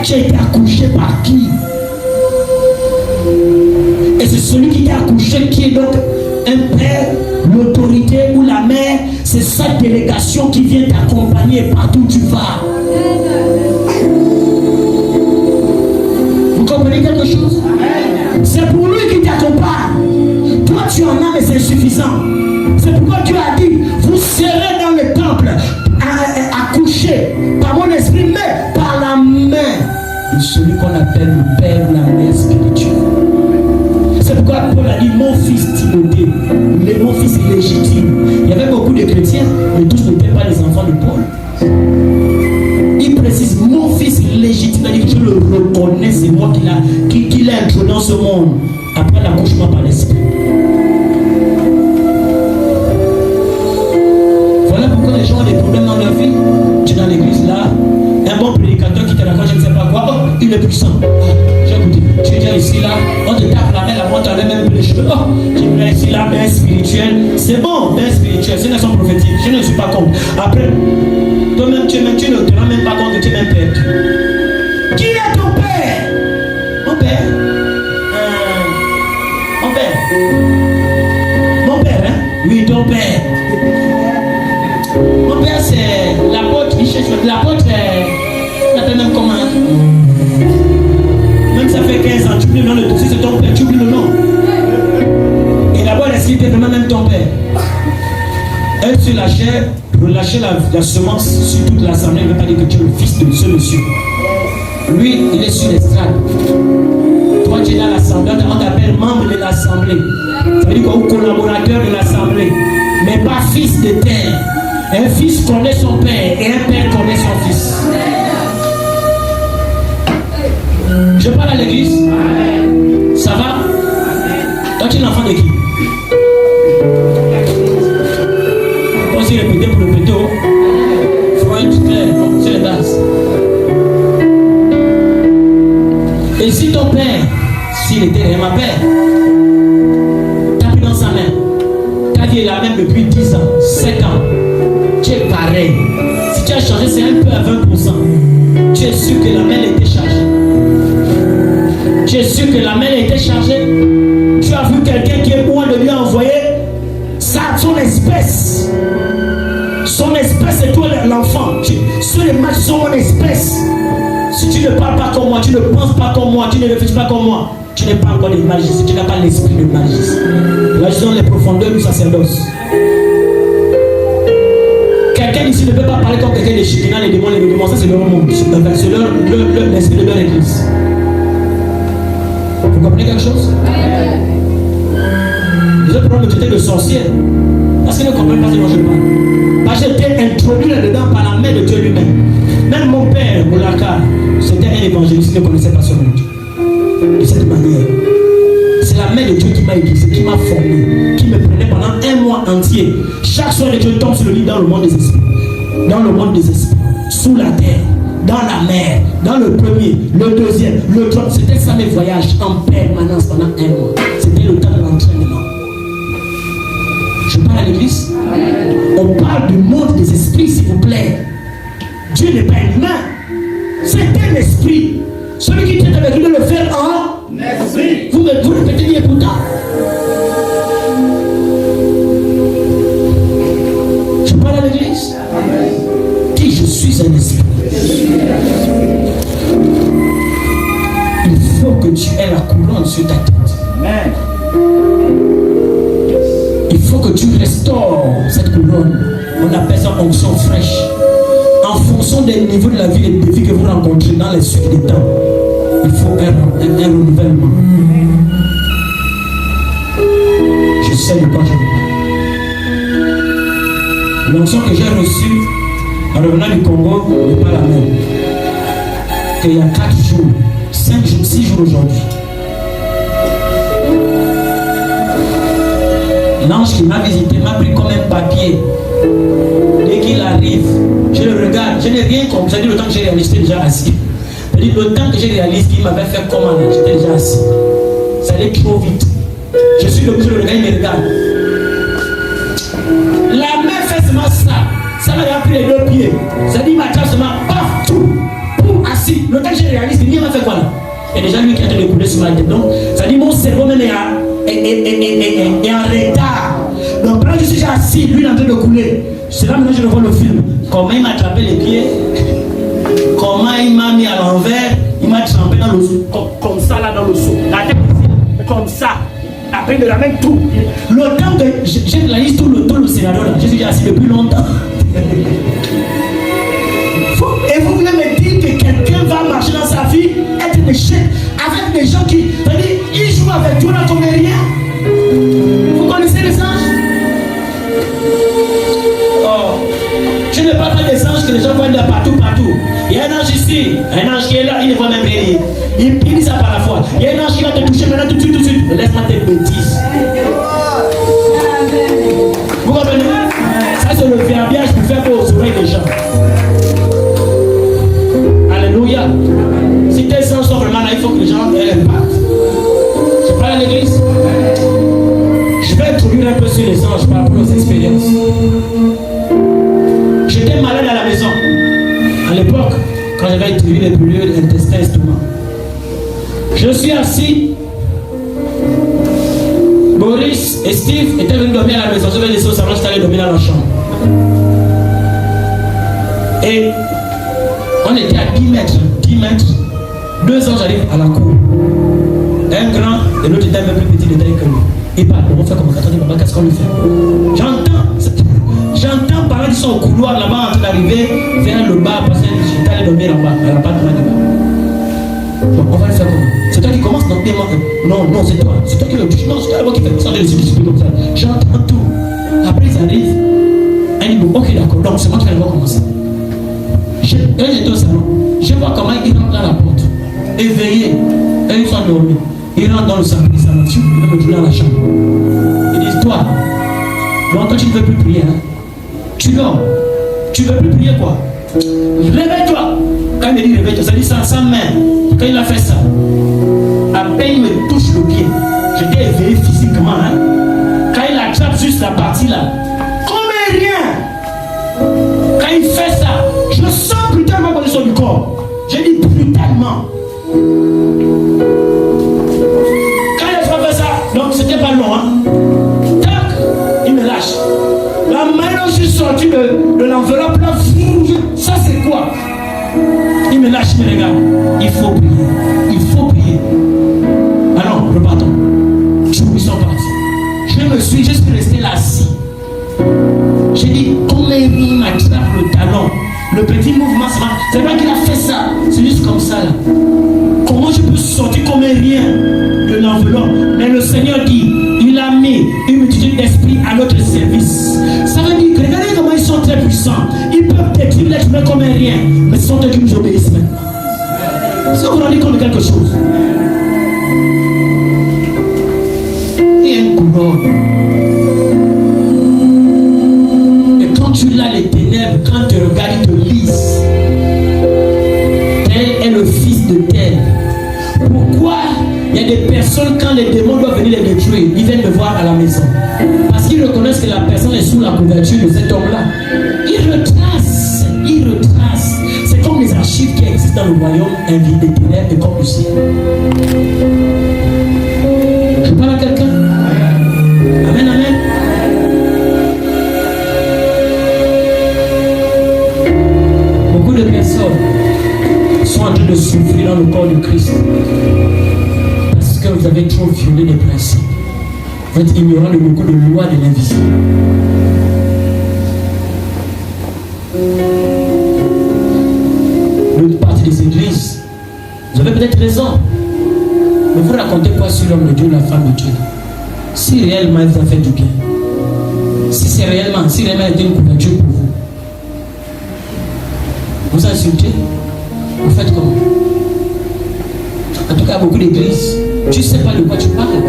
Tu as été accouché par qui? Et c'est celui qui t'a accouché qui est donc un père, l'autorité ou la mère. C'est sa délégation qui vient t'accompagner partout où tu vas. Vous comprenez quelque chose? C'est pour lui qui t'accompagne. Toi tu en as mais c'est insuffisant. C'est pourquoi Dieu a dit, vous serez dans le temple accouché par mon esprit, mais par la main de celui qu'on appelle le Père ou la mère spirituelle. C'est pourquoi Paul a dit, mon fils Timothée, mon fils illégitime. Il y avait beaucoup de chrétiens, mais tous n'étaient pas les enfants de Paul. Il précise, mon fils légitime, il dit, je le reconnais, c'est moi qui l'ai introduit dans ce monde, après l'accouchement par l'esprit. Voilà pourquoi les gens ont des problèmes dans leur vie. Tu es dans l'église là, un bon prédicateur qui te raconte, je ne sais pas quoi, oh, il est puissant. J'ai écouté, tu es déjà ici là, on te tape la main, la montre, tu même les cheveux. Oh, tu es ici là, main spirituelle. C'est bon, main spirituelle, c'est une leçon prophétique, je ne suis pas contre. Après, toi-même, tu ne te rends même pas compte que tu es même perdu. Qui est ton père? Mon père. Mon père. Mon père, hein? Oui, ton père. Mon père, c'est l'apôtre, l'apôtre, il s'appelle même comment? Même ça fait 15 ans, tu oublies le nom de tout, si c'est ton père, tu oublies le nom. Et d'abord, est-ce qu'il était vraiment même ton père? Elle sur la chair, relâcher la semence sur toute l'assemblée, ne veut pas dire que tu es le fils de ce monsieur. Lui, il est sur l'estrade. Toi, tu es dans l'assemblée, on t'appelle membre de l'assemblée. Ça veut dire quoi? Ou collaborateur de l'assemblée. Mais pas fils de terre. Un fils connaît son père et un père connaît son fils. Je parle à l'église. Ça va? Toi, tu es l'enfant de qui? On s'est répété pour le péto. Freud, c'est les bases. Et si ton père, s'il était réellement père, t'as pris dans sa main, ta vie est la même depuis 10 ans, 7 ans, tu es pareil. Si tu as changé, c'est un peu à 20%. Tu es sûr que la main était chargée. Tu es sûr que la main était chargée. Tu as vu quelqu'un qui est loin de lui envoyer son espèce. Son espèce est toi l'enfant. Sur les matchs sont mon espèce. Si tu ne parles pas comme moi, tu ne penses pas comme moi, tu ne réfléchis pas comme moi, tu n'es pas encore de magicien, tu n'as pas l'esprit de magicien. Là, je suis dans les profondeurs du sacerdoce. Quelqu'un ici ne peut pas parler comme quelqu'un de Chikina, les démons, ça c'est leur monde. C'est l'esprit de leur église. Vous comprenez quelque chose? Les autres problèmes étaient de sorcières. Parce qu'ils ne comprennent pas ce dont je parle. Parce que j'étais introduit là-dedans par la main de Dieu lui-même. Même mon père, Moulaka, c'était un évangéliste qui ne connaissait pas son nom. De cette manière. C'est la main de Dieu qui m'a éduqué, qui m'a formé, qui me prenait pendant un mois entier. Chaque soir, Dieu tombe sur le lit dans le monde des esprits. Dans le monde des esprits. Sous la terre. Dans la mer. Dans le premier, le deuxième, le troisième. C'était ça mes voyages en permanence pendant un mois. C'était le temps de l'entraînement. Je parle à l'église. On parle du monde des esprits, s'il vous plaît. Dieu n'est pas humain. C'est un esprit. Celui qui traite avec lui de le faire en esprit. Vous répétez bien pourtant. Je parle à l'église. Dis, je suis un esprit. Il faut que tu aies la couronne sur ta tête. Amen. Il faut que tu restaures cette couronne. On appelle ça onction fraîche. En fonction des niveaux de la vie et des défis que vous rencontrez dans les suites des temps, il faut un renouvellement. Je sais de quoi je parle. L'onction que j'ai reçue en revenant du Congo n'est pas la même. Qu'il y a 4 jours, 5 jours, 6 jours aujourd'hui. L'ange qui m'a visité m'a pris comme un papier. Dès qu'il arrive, je le regarde, je n'ai rien compris. Ça dit le temps que j'ai resté déjà assis. Le temps que j'ai réalisé qu'il m'avait fait comment, j'étais déjà assis. Ça allait trop vite. Je suis le bouche, le gars, il me regarde. La main fait seulement ça. Ça m'a pris les 2 pieds. Ça dit, ma trappe seulement, paf, tout. Assis. Le temps que j'ai réalisé, il m'a fait quoi là? Et déjà lui qui a été découlé sur ma tête. Donc, ça dit, mon cerveau même est en retard. Donc, quand je suis assis, lui il est en train de couler. C'est là maintenant que je revois le film. Comment il m'a attrapé les pieds. Comment il m'a mis à l'envers. Il m'a trempé dans le seau. Comme ça là dans le seau. La tête ici. Comme ça. Après, il me ramène tout. Le temps que j'ai réalisé tout le scénario là. Je suis assis depuis longtemps. Et vous voulez me dire que quelqu'un va marcher dans sa vie, être un échec avec des gens qui, c'est-à-dire, ils jouent avec Dieu là comme rien. Vous connaissez les anges? Oh, je ne parle pas des anges que les gens voient de partout. Il y a un ange ici, un ange qui est là, il ne voit même rien. Il dit ça par la foi. Il y a un ange qui va te toucher maintenant tout de suite. Laisse-moi tes bêtises. Vous comprenez? Ça c'est le verbiage pour faire pour aux oreilles des gens. Alléluia. Si tes anges sont vraiment là, il faut que les gens aient l'impact. Je parle à l'église. Je vais introduire un peu sur les anges par rapport aux expériences. J'étais malade à la maison. À l'époque, quand j'avais étudié les brûlures intestin, estomac. Je suis assis. Boris et Steve étaient venus dormir à la maison. Je vais laisser au salon, j'étais allé dormir dans la chambre. Et on était à 10 mètres. 2 ans, j'arrive à la cour. Un grand et l'autre était un peu plus petit de taille que lui. Il parle, on fait comme attendez, papa, qu'est-ce qu'on lui fait? J'entends parler, ils sont au couloir là-bas en train d'arriver vers le bar parce que j'étais allé dormir là-bas, à l'appartement là-bas. Bon, on va le faire comment? C'est toi qui commence, non, non, c'est toi. C'est toi qui le touche. Non, c'est toi qui fait ça, de les expliquer comme ça. J'entends tout. Après, ils arrivent. Un dit, ok, d'accord, donc c'est moi qui vais commencer. Quand j'étais au salon, je vois comment ils rentrent dans la porte. Éveillés. Et ils sont dormis. Ils rentrent dans le salon. Ils s'en vont dans la chambre. Ils disent, toi, donc quand tu ne veux plus prier, hein, tu dors. Tu ne veux plus prier quoi? Réveille-toi. Quand il me dit réveille-toi, ça dit sans main. Quand il a fait ça, à peine il me touche le pied. J'étais éveillé physiquement. Hein. Quand il attrape juste la partie là, comme rien. Quand il fait ça, je sens brutalement la position du corps. J'ai dit brutalement. Quand il a fait ça, donc c'était pas long. Hein. Tac, il me lâche. La main dont je suis sorti de l'enveloppe là, ça c'est quoi? Il me lâche, il me regarde. Il faut prier. Il faut prier. Ah non, repartons. Ils sont partis. Je suis resté là assis. J'ai dit, comment il m'attrape le talon? Le petit mouvement, c'est pas qu'il a fait ça. C'est juste comme ça là. Comment je peux sortir comme rien de l'enveloppe? Mais le Seigneur dit, il a mis une multitude d'esprits à notre service. Ça veut dire que regardez comment ils sont très puissants. Ils peuvent détruire l'être humain comme rien. Mais ce sont eux qui nous obéissent maintenant. Est-ce que vous vous rendez compte de quelque chose? Il y a une couleur. Et quand tu l'as les ténèbres, quand tu regardes, ils te lisent. Tel est le fils de tel. Pourquoi il y a des personnes, quand les démons doivent venir les détruire, ils viennent me voir à la maison? Parce qu'ils reconnaissent que la personne est sous la couverture de cet homme-là. Ils retracent. C'est comme les archives qui existent dans le royaume, invité des ténèbres et comme du ciel. Je parle à quelqu'un? Amen, amen. Beaucoup de personnes sont en train de souffrir dans le corps de Christ. Parce que vous avez trop violé les principes. Vous êtes ignorant de beaucoup de lois de l'invisible. L'autre partie des églises, vous avez peut-être raison. Mais vous racontez quoi sur l'homme de Dieu, la femme de Dieu? Si réellement il vous a fait du bien, si réellement était une couverture pour vous, vous insultez, vous faites comment? En tout cas, beaucoup d'églises, tu ne sais pas de quoi tu parles.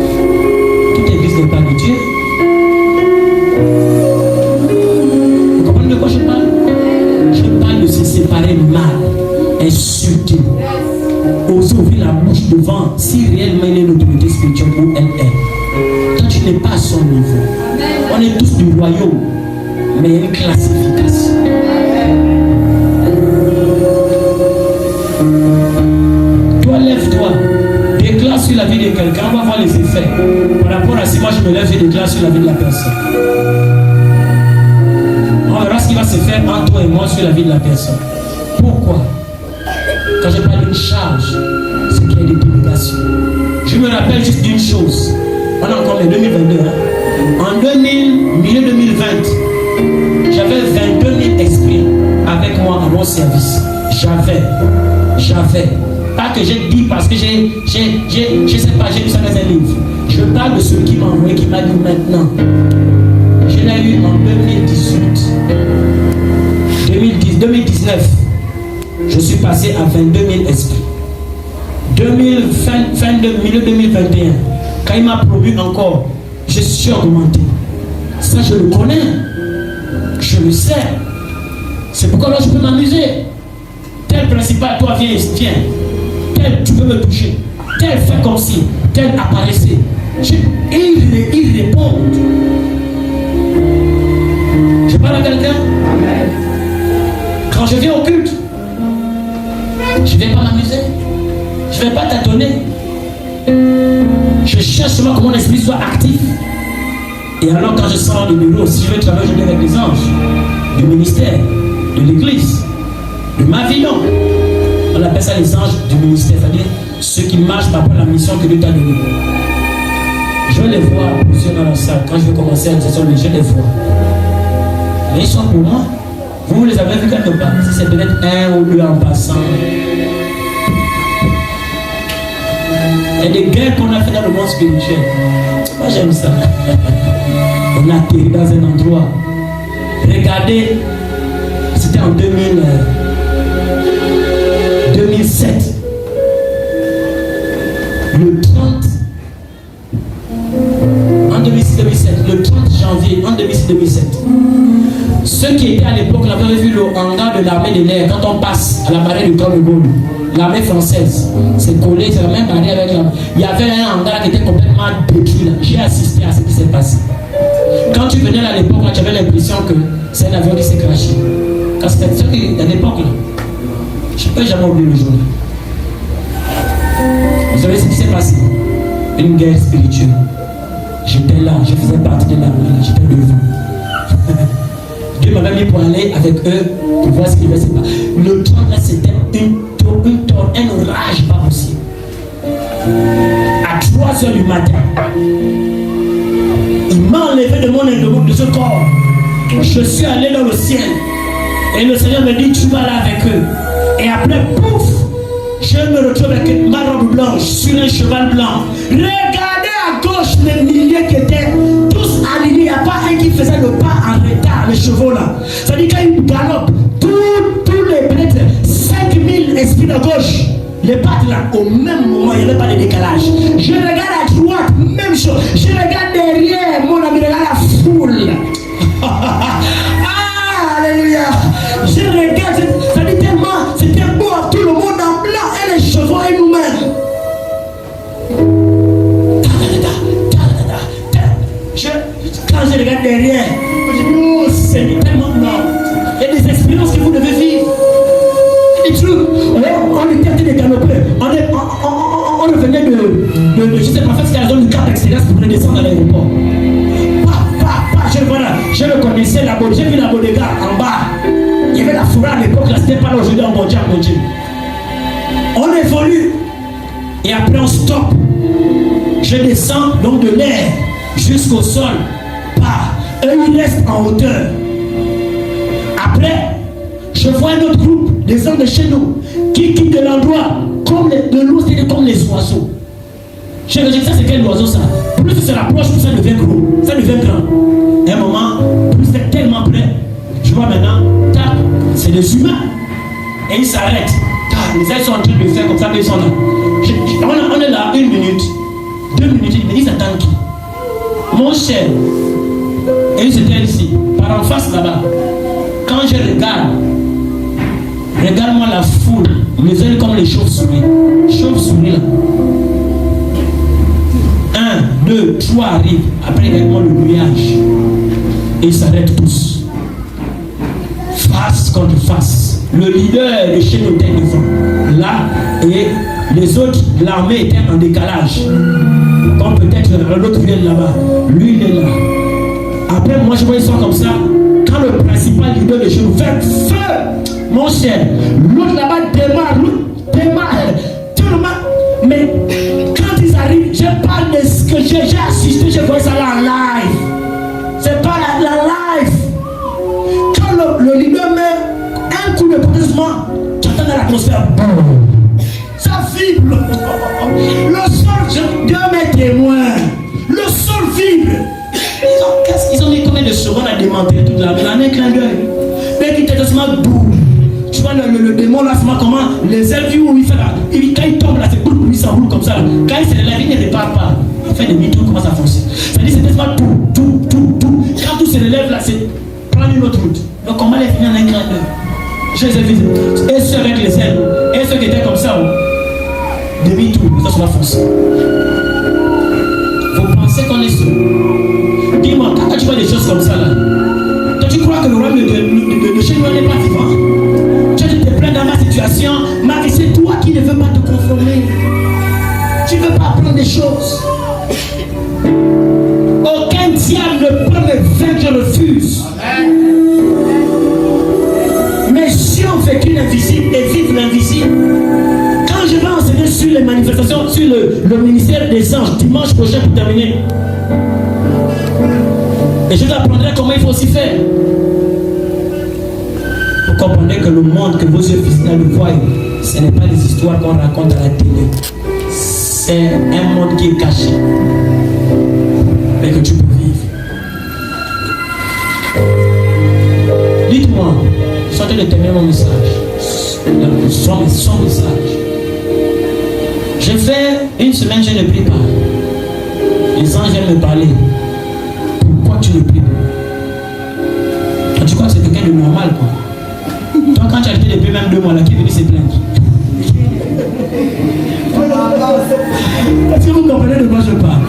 Toute église n'est pas de Dieu. Vous comprenez de quoi je parle? Je parle de se séparer mal, insulter, oser ouvrir la bouche devant si réellement il est l'autorité spirituelle où elle est. Toi, tu n'es pas à son niveau. On est tous du royaume, mais il y a une classification. Toi, lève-toi. Déclare sur la vie de quelqu'un, on va voir les effets. Par rapport à si moi je me lève et déclare sur la vie de la personne. On verra ce qui va se faire entre toi et moi sur la vie de la personne. Pourquoi? Quand je parle d'une charge, c'est qu'il y a des délégations. Je me rappelle juste d'une chose. On est encore en 2022. En milieu 2020, j'avais 22 000 esprits avec moi à mon service. J'avais. Pas que j'ai dit parce que je sais pas, j'ai lu ça dans un livre. Je parle de celui qui m'a envoyé, qui m'a dit maintenant. Je l'ai eu en 2019. Je suis passé à 22 000 esprits. Fin de milieu 2021, quand il m'a promu encore, je suis augmenté. Ça, je le connais. Je le sais. C'est pourquoi là, je peux m'amuser. Tel principal, toi, viens. Tel, tu peux me toucher. Tel, fais comme si. Tel, apparaissait. Et il répond. Je parle à quelqu'un. Amen. Quand je viens au culte, je ne vais pas m'amuser. Je ne vais pas tâtonner. Je cherche seulement comment l'esprit soit actif. Et alors quand je sors du bureau, si je veux travailler avec les anges, du ministère, de l'église, de ma vie, non. On appelle ça les anges du ministère, c'est-à-dire ceux qui marchent par rapport à la mission que Dieu t'a donnée. Je vais les voir plusieurs dans la salle. Quand je vais commencer à dire, je les vois. Mais ils sont pour moi. Vous les avez vus quelque part. Si c'est peut-être un ou deux en passant. Il y a des guerres qu'on a fait dans le monde spirituel. Moi j'aime ça. On a atterri dans un endroit. Regardez, c'était en 2007. Le 30. En 2006-2007. Le 30 janvier, en 2006-2007. Ceux qui étaient à l'époque, là, vous avez vu le hangar de l'armée de l'air. Quand on passe à la barrière du Camp de Gaulle, l'armée française, c'est collé, c'est la même barrière avec la... Il y avait un hangar qui était complètement détruit là. J'ai assisté à ce qui s'est passé. Quand tu venais à l'époque, là, tu avais l'impression que c'est un avion qui s'est crashé. Quand c'était à l'époque, là, je ne peux jamais oublier le jour là. Vous savez ce qui s'est passé? Une guerre spirituelle. J'étais là, je faisais partie de l'armée, j'étais devant. Dieu m'avait mis pour aller avec eux pour voir ce qui va se passer. Le 30 là, c'était une rage pas possible. À 3h du matin, il m'a enlevé de ce corps. Je suis allé dans le ciel. Et le Seigneur me dit, tu vas là avec eux. Et après, pouf, je me retrouve avec ma robe blanche sur un cheval blanc. Regardez à gauche les milliers qui étaient tous alignés. Il n'y a pas un qui faisait le pas en retard, les chevaux là. Ça dit quand ils galopent, tous les peut-être 5000 esprits de gauche, les pattes là, au même moment, il n'y avait pas de décalage. Je regarde à droite, même chose. Je regarde derrière, mon ami, regarde la foule. Alléluia. Je regarde, ça dit tellement, c'était beau, tout le monde en blanc et les chevaux et nous-mêmes. Quand je regarde derrière, je dis, oh Seigneur, tellement blanc. Il y a des expériences que vous devez vivre. Et tu, on était en train de galoper. On revenait de je sais pas, c'était la zone du Cap Excellence pour descendre à l'aéroport. Je le connaissais, j'ai vu la bodega en bas. Il y avait la forêt à l'époque, là, c'était pas là aujourd'hui en Bodja. On évolue. Et après on stoppe. Je descends donc de l'air jusqu'au sol. Eux ils restent en hauteur. Après, je vois un autre groupe, des hommes de chez nous, qui quittent de l'endroit, comme de l'eau, c'est comme les oiseaux. Je me dis, ça c'est quel oiseau ça? Plus ça rapproche, plus ça devient gros, ça devient grand. À un moment, plus c'est tellement près, je vois maintenant, tac, c'est des humains. Et ils s'arrêtent. Les ailes sont en train de faire comme ça, ils sont là. On est là 1 minute, 2 minutes, ils attendent qui? Mon cher, et ils étaient ici, par en face là-bas. Quand je regarde, Regarde-moi la foule, les yeux comme les chauves-souris. Chauves-souris là. 1, 2, 3 arrivent. Après également le nuage. Et ils s'arrêtent tous. Face contre face. Le leader de chez nous était devant. Là, et les autres, l'armée était en décalage. Comme peut-être l'autre vient là-bas. Lui, il est là. Après, moi, je vois ils sont comme ça. Quand le principal leader de chez nous fait feu, mon cher, l'autre là-bas démarre. Tout le monde. Mais quand ils arrivent, je parle de ce que j'ai assisté, je vois ça là en live. C'est pas la live. Quand le leader met un coup de protestement, tu entends dans l'atmosphère. Ça vibre. Le sol, Dieu m'est témoin. Le sol vibre. Ils ont mis combien de secondes à démanteler toute la main, un clin d'œil. Dès qu'il était tellement doux. Tu vois le démon là, comment les ailes où il fait là. Quand il tombe là, c'est boum, il s'enroule comme ça. Quand il se lève, il ne répare pas. Il fait des demi-tours, comment ça fonctionne. C'est-à-dire c'est tellement tout. Quand tout se relève là, c'est prendre une autre route. Donc comment les finir en un clin d'œil. Je les ai vus. Et ceux avec les ailes. Et ceux qui étaient comme ça, demi-tour, ça va foncer. Vous pensez qu'on est sûr? Dis-moi, quand tu vois des choses comme ça là, toi tu crois que le royaume de chez nous n'est pas vivant? Tu te plains dans ma situation, mais c'est toi qui ne veux pas te conformer. Tu ne veux pas apprendre des choses. Aucun diable ne peut me vaincre, je refuse. Mais si on fait l'invisible et vive l'invisible, quand je vais enseigner sur les manifestations, sur le ministère des anges, dimanche prochain pour terminer, et je vous apprendrai comment il faut aussi faire. Vous comprenez que le monde que vos yeux physiques le voient, ce n'est pas des histoires qu'on raconte à la télé. C'est un monde qui est caché, mais que tu peux vivre. Dites-moi, je suis en train de terminer mon message. Son message. J'ai fait une semaine, je ne prie pas. Les anges viennent me parler. Pourquoi tu ne pries pas? Tu crois que c'est quelqu'un de normal, quoi? Toi, quand tu as arrêté depuis même 2 mois, là, qui est venu se plaindre? Est-ce que vous comprenez de quoi je parle?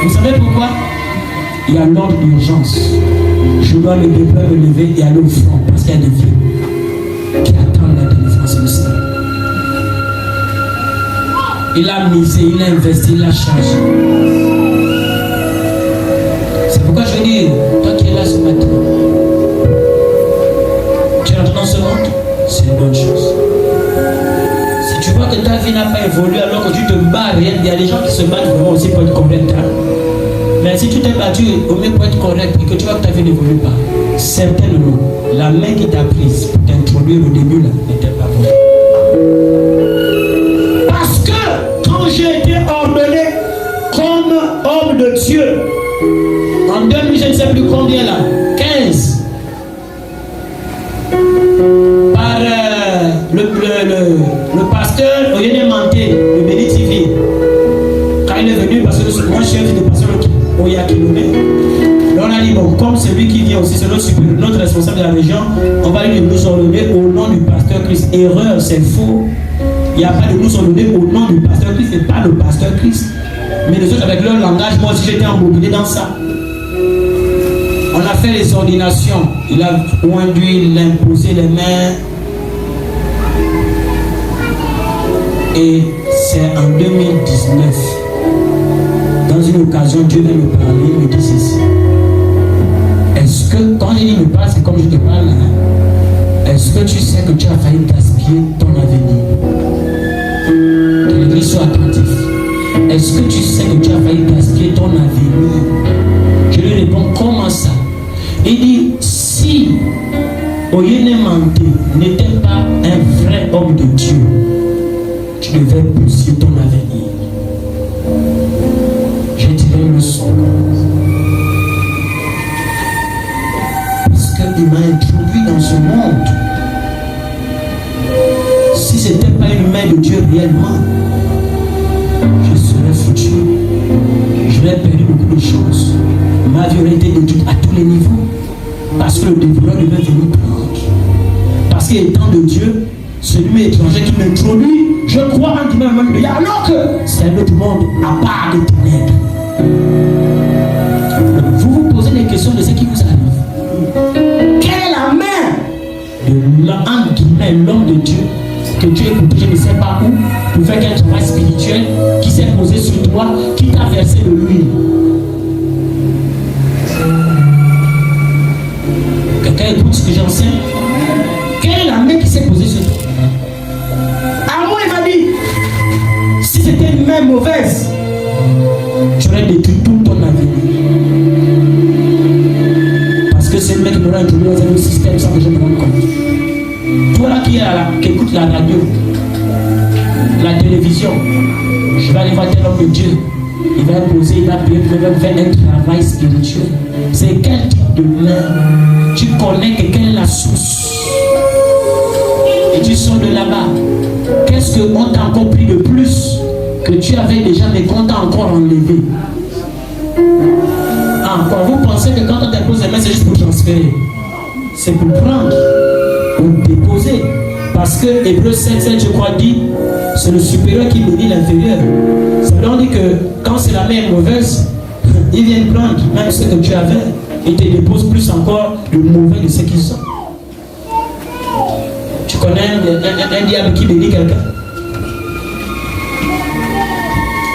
Vous savez pourquoi? Il y a l'ordre d'urgence. Je dois le déployer, me lever et aller au front parce qu'il y a des vies qui attendent la délivrance du Seigneur. Il a misé, il a investi, il a changé. C'est pourquoi je dis, toi qui es là ce matin, tu rentres dans ce monde, c'est une bonne chose. Si tu vois que ta vie n'a pas évolué alors que tu te bats, il y a des gens qui se battent vraiment aussi pour être corrects. Hein? Mais si tu t'es battu au mieux pour être correct et que tu vois que ta vie n'évolue pas, certainement, la main qui t'a prise pour t'introduire au début là n'était pas bonne. Parce que quand j'ai été ordonné comme homme de Dieu, en 2000, je ne sais plus combien là, 15, par le pasteur Oyene Manté de Béni TV, quand il est venu, parce que moi je suis un fils de pasteur Oya Kilomé, on a dit, bon, comme c'est lui qui vient aussi, c'est notre responsable de la région, on va lui nous ordonner au nom du pasteur Christ. Erreur, c'est faux. Il n'y a pas de nous ordonner au nom du pasteur Christ, c'est pas le pasteur Christ. Mais les autres, avec leur langage, moi aussi j'étais embobiné dans ça. On a fait les ordinations. Il a conduit, il a imposé les mains. Et c'est en 2019, dans une occasion, Dieu vient me parler, il me dit ceci. Est-ce que, quand je dis me parle, c'est comme je te parle, hein? Est-ce que tu sais que tu as failli gaspiller ton avenir? Que l'église soit attentive. Est-ce que tu sais que tu as failli gaspiller ton avenir? Je lui réponds, comment ça? Il dit, si Oyene Manté n'était pas un vrai homme de Dieu, tu devais pousser ton avenir. J'ai tiré une leçon. Parce qu'il m'a introduit dans ce monde. Si ce n'était pas une main de Dieu réellement, je serais foutu. J'aurais perdu beaucoup de choses. Ma vie aurait été détruite à tous les niveaux. Parce que le dévoreur devait venir prendre. Parce si étant de Dieu, celui étranger qui m'introduit, je crois en Dieu, alors que c'est un autre monde à part des ténèbres. Vous vous posez des questions de ce qui vous arrive. Quelle est la main de l'homme de Dieu que Dieu est protégé, je ne sais pas où, pour faire quel travail spirituel qui s'est posé sur toi, qui t'a versé de l'huile? Quelqu'un écoute ce que j'enseigne? Quelle est la main qui s'est posée sur toi? À moi, il m'a dit, si c'était une main mauvaise, tu aurais détruit tout ton avenir. Parce que c'est le mec qui m'aura introduit dans un système sans que je me rende compte. Toi là qui écoute la radio, la télévision, je vais aller voir tel homme de Dieu. Il va poser, il va prier, il va faire un travail spirituel. C'est quel type de main? Tu connais que quelle est la source? Et tu sors de là-bas. Qu'est-ce qu'on t'a encore pris de plus que tu avais déjà, mais qu'on t'a encore enlevé? Quand vous pensez que quand on dépose les mains, c'est juste pour transférer. C'est pour prendre, pour déposer. Parce que Hébreux 7, je crois, dit, c'est le supérieur qui bénit l'inférieur. Ça veut dire que quand c'est la main mauvaise, ils viennent prendre même ce que tu avais et te déposent plus encore le mauvais de ce qu'ils sont. Tu connais un diable qui bénit quelqu'un?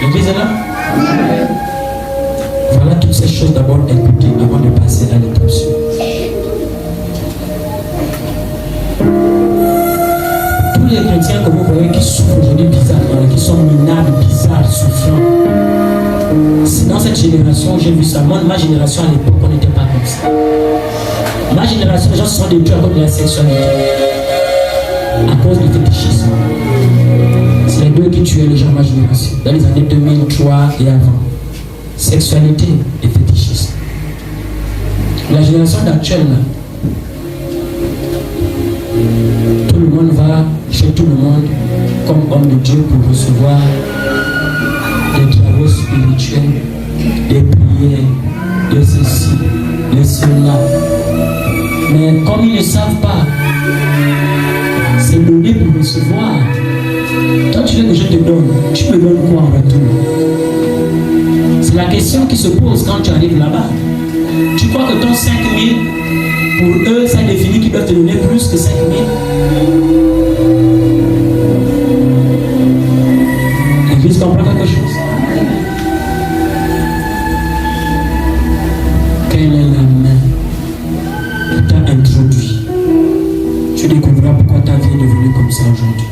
L'église est là? Voilà toutes ces choses d'abord écoutez avant de passer à l'étape suivante. Tous les chrétiens que vous voyez qui souffrent aujourd'hui bizarrement, qui sont minables, bizarres, souffrants, c'est dans cette génération, j'ai vu ça. Moi, ma génération à l'époque, on n'était pas comme ça. Ma génération, les gens se sont détruits à cause de la sexualité, à cause du fétichisme. C'est les deux qui tuaient les gens de ma génération, dans les années 2003 et avant. Sexualité et fétichisme. La génération d'actuelle, tout le monde va chez tout le monde comme homme de Dieu pour recevoir des travaux spirituels, des prières, de ceci, de cela. Mais comme ils ne savent pas, c'est donné pour recevoir. Toi tu veux que je te donne, tu me donnes quoi en retour? C'est la question qui se pose quand tu arrives là-bas. Tu crois que ton 5 000, pour eux, ça définit qu'ils peuvent te donner plus que 5 000? L'église comprend quelque chose? Quelle est la main qui t'a introduit? Tu découvriras pourquoi ta vie est devenue comme ça aujourd'hui.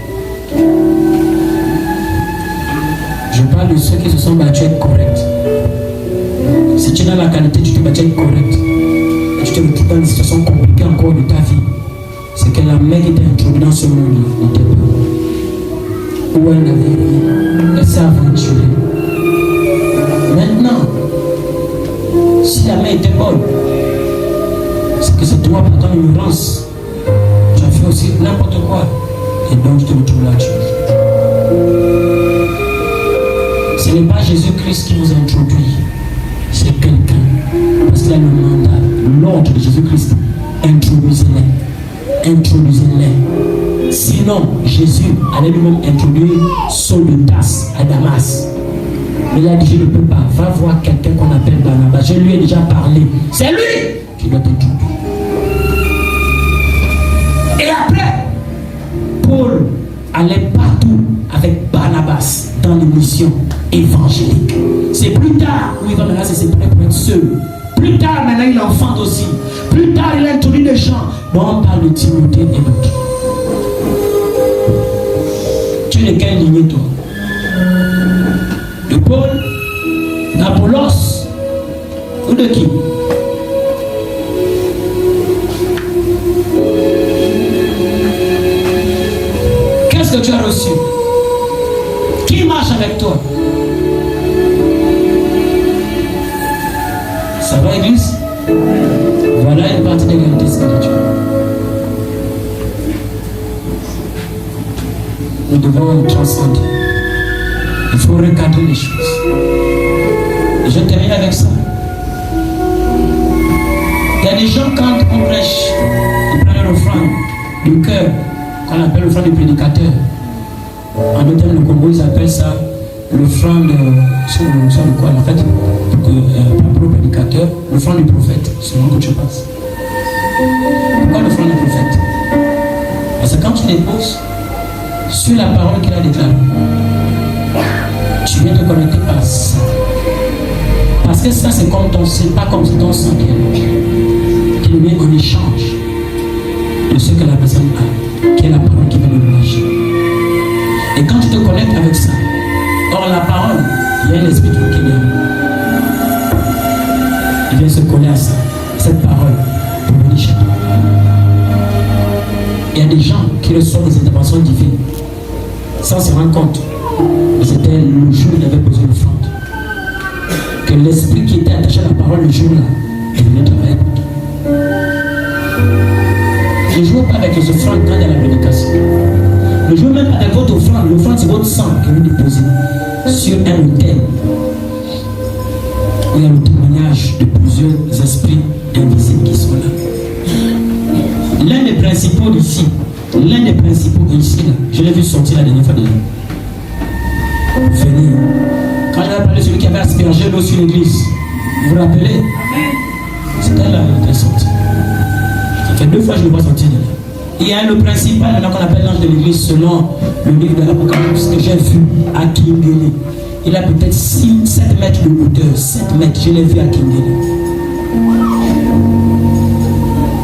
Je parle de ceux qui se sont battus à être corrects. Si tu as la qualité, tu te bats à être correct. Et tu te retrouves dans une situation compliquée encore de ta vie. C'est que la main qui t'a introduit dans ce monde n'était pas. Ou elle n'avait rien. Elle s'est aventurée. Maintenant, si la main était bonne, c'est que c'est toi par ton ignorance. Tu as fait aussi n'importe quoi. Et donc tu te retrouves là-dessus. Ce n'est pas Jésus-Christ qui vous introduit, c'est quelqu'un. Parce qu'il a le mandat, l'ordre de Jésus-Christ. Introduisez-les. Introduisez-les. Sinon, Jésus allait lui-même introduire Saul de Tarse à Damas. Mais il a dit, je ne peux pas. Va voir quelqu'un qu'on appelle Barnabas. Je lui ai déjà parlé. C'est lui qui doit t'introduire. Et après, Paul allait partout avec Barnabas dans les missions évangéliques. C'est plus tard où il va maintenant se séparer pour être seul. Plus tard, maintenant, il enfante aussi. Plus tard, il a introduit des gens. Bon, on parle de Timothée et d'autres. Tu es de quelle lignée, toi? De Paul, d'Apollos ou de qui? Qu'est-ce que tu as reçu? Qui marche avec toi? Ça va, Église? Voilà une partie des réalités spirituelles. Nous devons transcender. Il faut recadrer les choses. Et je termine avec ça. Il y a des gens, quand on prêche, ils prennent leur offrande. du cœur, qu'on appelle l'offrande du prédicateur. En d'autres termes, le Congo, ils appellent ça l'offrande de quoi en fait, pour le prédicateur, l'offrande du prophète, c'est le nom que tu passes. Pourquoi l'offrande du prophète? Parce que quand tu déposes sur la parole qu'il a déclarée, tu viens te connecter par ça. Parce que ça, c'est comme ton, c'est pas comme ton sang qui le met en échange de ce que la personne a, qui est la parole qui vient de nous lâcher. Et quand tu te connectes avec ça, or la parole, il y a un esprit qui vient. Il vient se coller à ça, cette parole, pour venir chez toi. Il y a des gens qui reçoivent des interventions divines sans se rendre compte. C'était le jour où il avait posé l'offrande. Que l'esprit qui était attaché à la parole le jour-là, il venait travailler pour toi. Ne jouez pas avec les offrandes quand il y a la prédication. Ne jouez même pas avec votre offrande. L'offrande, c'est votre sang que vous déposez sur un autel où il y a le témoignage de plusieurs esprits invisibles qui sont là. L'un des principaux d'ici, l'un des principaux ici, là, je l'ai vu sortir la dernière fois de là. Venez. Quand j'avais parlé de celui qui avait aspergé l'eau sur l'église, vous vous rappelez? C'était là qu'il est sorti. Ça fait 2 fois que je ne l'ai pas sorti de là. Il y a le principal, qu'on appelle l'ange de l'église, selon le livre de l'Apocalypse que j'ai vu à Kingele. Il a peut-être 7 mètres de hauteur, 7 mètres, je l'ai vu à Kingele.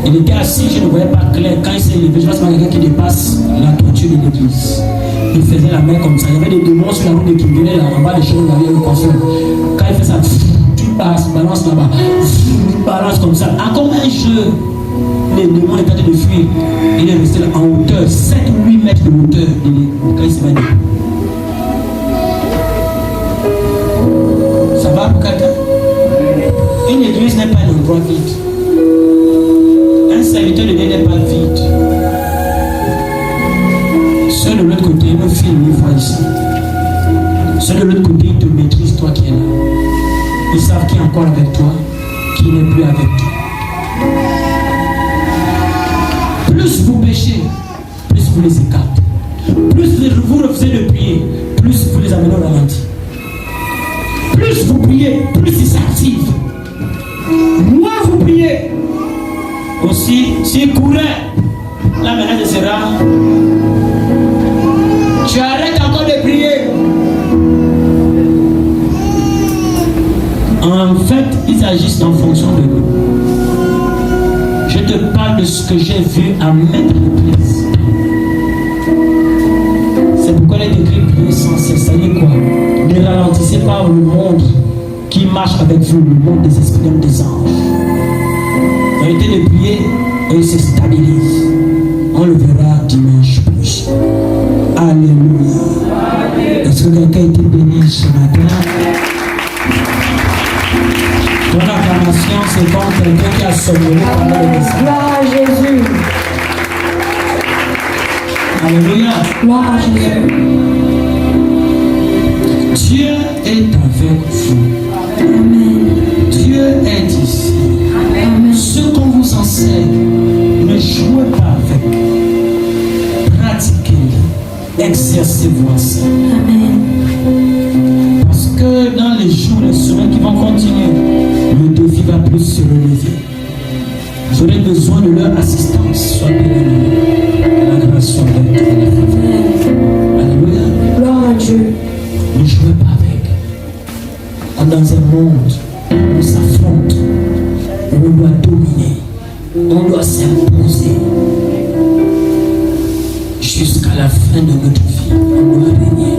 Il était assis, je ne voyais pas clair. Quand il s'est levé, je pense que quelqu'un qui dépasse la toiture de l'église. Il faisait la main comme ça. Il y avait des démons sur la route de Kingele, là, en bas des choses, il y avait une console. Quand il fait ça, tu passes, balance là-bas, tu balances comme ça. Ah, comme un jeu. Les démons étaient en train de fuir. Il est resté là en hauteur, 7-8 mètres de hauteur. Quand il s'est mis. Ça va pour quelqu'un? Une église n'est pas un endroit vide. Un serviteur de Dieu n'est pas vide. Ceux de l'autre côté me filment une fois ici. Ceux de l'autre côté, ils te maîtrisent, toi qui es là. Ils savent qui est encore avec toi, qui n'est plus avec toi. Plus vous péchez, plus vous les écartez. Plus vous refusez de prier, plus vous les amenez au ralenti. Plus vous priez, plus ils s'activent. Moins vous priez. Aussi, s'ils couraient, là maintenant ce sera. Tu arrêtes encore de prier. En fait, ils agissent en fonction de nous. Je te parle de ce que j'ai vu à mettre en place. C'est pourquoi il est écrit prier sans cesse. Ça dit quoi? Ne ralentissez pas le monde qui marche avec vous, le monde des esprits et des anges. Arrêtez de prier et il se stabilise. On le verra dimanche prochain. Alléluia. Est-ce que quelqu'un a été béni ce matin? Ton acclamation, c'est comme quelqu'un qui a somnolé pendant le message. Gloire à Jésus. Alléluia. Gloire à Jésus. Dieu est avec vous. Amen. Dieu est ici. Amen. Ce qu'on vous enseigne, ne jouez pas avec. Pratiquez-le. Exercez-vous en ça. Amen. Parce que dans les jours, les semaines qui vont continuer, le défi va plus se relever. Vous aurez besoin de leur assistance. Sois béni. Que la grâce soit avec toi. Alléluia. Gloire à Dieu. Ne jouez pas avec. Dans un monde où on s'affronte, où on doit dominer, on doit s'imposer. Jusqu'à la fin de notre vie, on doit régner.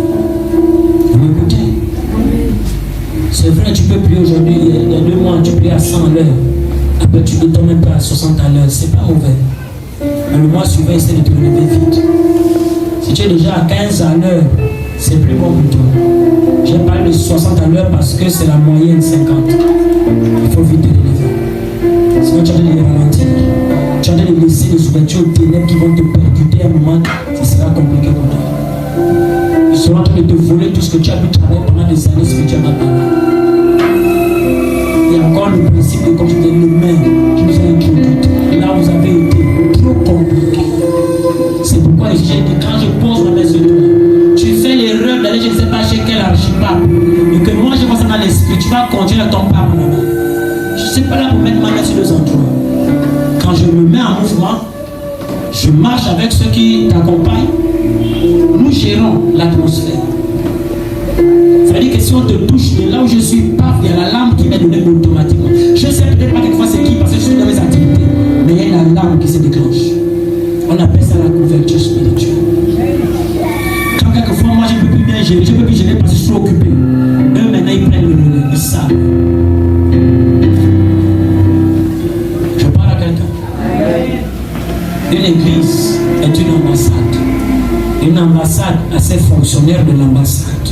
Vous m'écoutez? C'est vrai, tu peux prier aujourd'hui, il y a 2 mois, tu pries à 100 à l'heure. Après, tu ne tombes même pas à 60 à l'heure. C'est pas mauvais. Mais le mois suivant, essaie de te relever vite. Si tu es déjà à 15 à l'heure, c'est plus bon pour toi. J'ai parlé de 60 à l'heure parce que c'est la moyenne 50. Il faut vite te relever. Sinon, tu as de les ralentir. Tu as de laisser les ouvertures aux ténèbres qui vont te percuter à un moment. Ce sera compliqué pour toi. Ils seront en train de te voler tout ce que tu as pu travailler pendant des années spirituellement. Il y a encore le principe de comme je dis, le main qui nous a introduit. Là, vous avez été trop compliqué. archipape et que moi je vois ça dans l'esprit, tu vas continuer à tomber par mon main. Je ne suis pas là pour mettre ma main sur les endroits. Quand je me mets en mouvement, je marche avec ceux qui t'accompagnent. Nous gérons l'atmosphère. Ça veut dire que si on te touche de là où je suis, paf, il y a la lampe qui m'est donnée automatiquement. Je ne sais peut-être pas quelquefois c'est qui parce que je suis dans mes activités. Mais il y a une alarme qui se déclenche. On appelle ça la couverture spirituelle. Quand quelquefois moi je ne peux plus bien gérer, je ne peux plus gérer parce que je suis occupé. Eux maintenant ils prennent le relais, ils savent. Je parle à quelqu'un. Une église est une ambassade. Une ambassade a ses fonctionnaires de l'ambassade.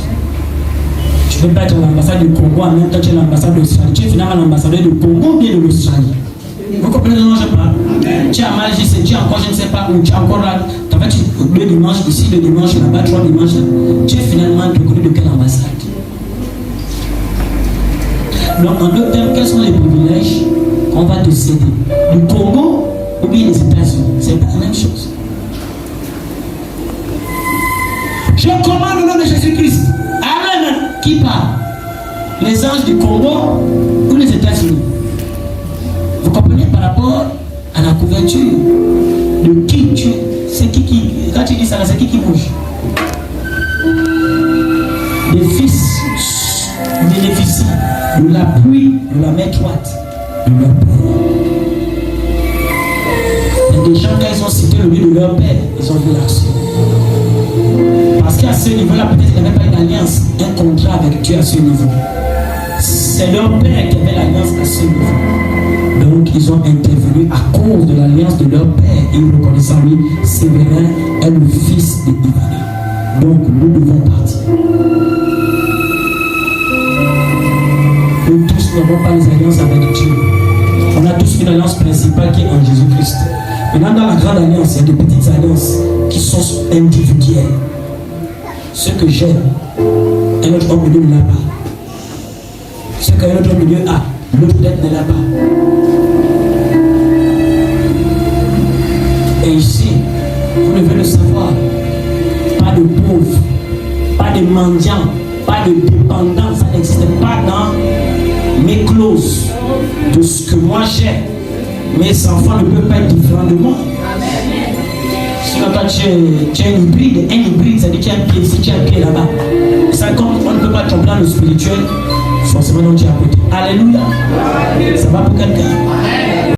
Tu ne peux pas être l'ambassade du Congo en même temps que tu es l'ambassade d'Australie. Tu es finalement l'ambassadeur du Congo ou bien de l'Australie. Vous comprenez de je parle? Tu as mal, tu es encore, je ne sais pas où, tu es encore là. Tu as fait 2 dimanches ici, 2 dimanches là-bas, 3 dimanches là. Tu es finalement reconnu de quelle ambassade? Donc, en d'autres termes, quels sont les privilèges qu'on va te céder? Du Congo ou bien des États-Unis? C'est pas la même chose. Je commande au nom de Jésus-Christ. Amen. Qui parle? Les anges du Congo ou les États-Unis? Vous comprenez par rapport à la couverture de qui tu es? C'est qui quand tu dis ça, c'est qui bouge? Les fils bénéficient de l'appui de la main droite de leur père. Il y a des gens, quand ils ont cité le nom de leur père, ils ont vu l'action. Parce qu'à ce niveau-là, peut-être qu'il n'y avait pas une alliance, un contrat avec Dieu à ce niveau. C'est leur père qui avait l'alliance à ce niveau. Donc ils ont intervenu à cause de l'alliance de leur père. Et ils reconnaissant lui, Séverin est le fils de Ivana. Donc nous devons partir. Nous tous n'avons pas les alliances avec Dieu. On a tous une alliance principale qui est en Jésus-Christ. Maintenant dans la grande alliance, il y a des petites alliances qui sont individuelles. Ce que j'ai, un autre homme ne l'a pas. Ce qu'un autre homme a, l'autre peut-être ne l'a pas. Et ici, vous devez le savoir, pas de pauvres, pas de mendiants, pas de dépendants, ça n'existe pas dans mes clauses. De ce que moi j'ai, mes enfants ne peuvent pas être différents de moi. Si toi tu es un hybride, ça dit que tu as un pied ici, tu as un pied là-bas. Ça, comme on ne peut pas tomber dans le spirituel, forcément donc tu es à côté. Alléluia. Ça va pour quelqu'un.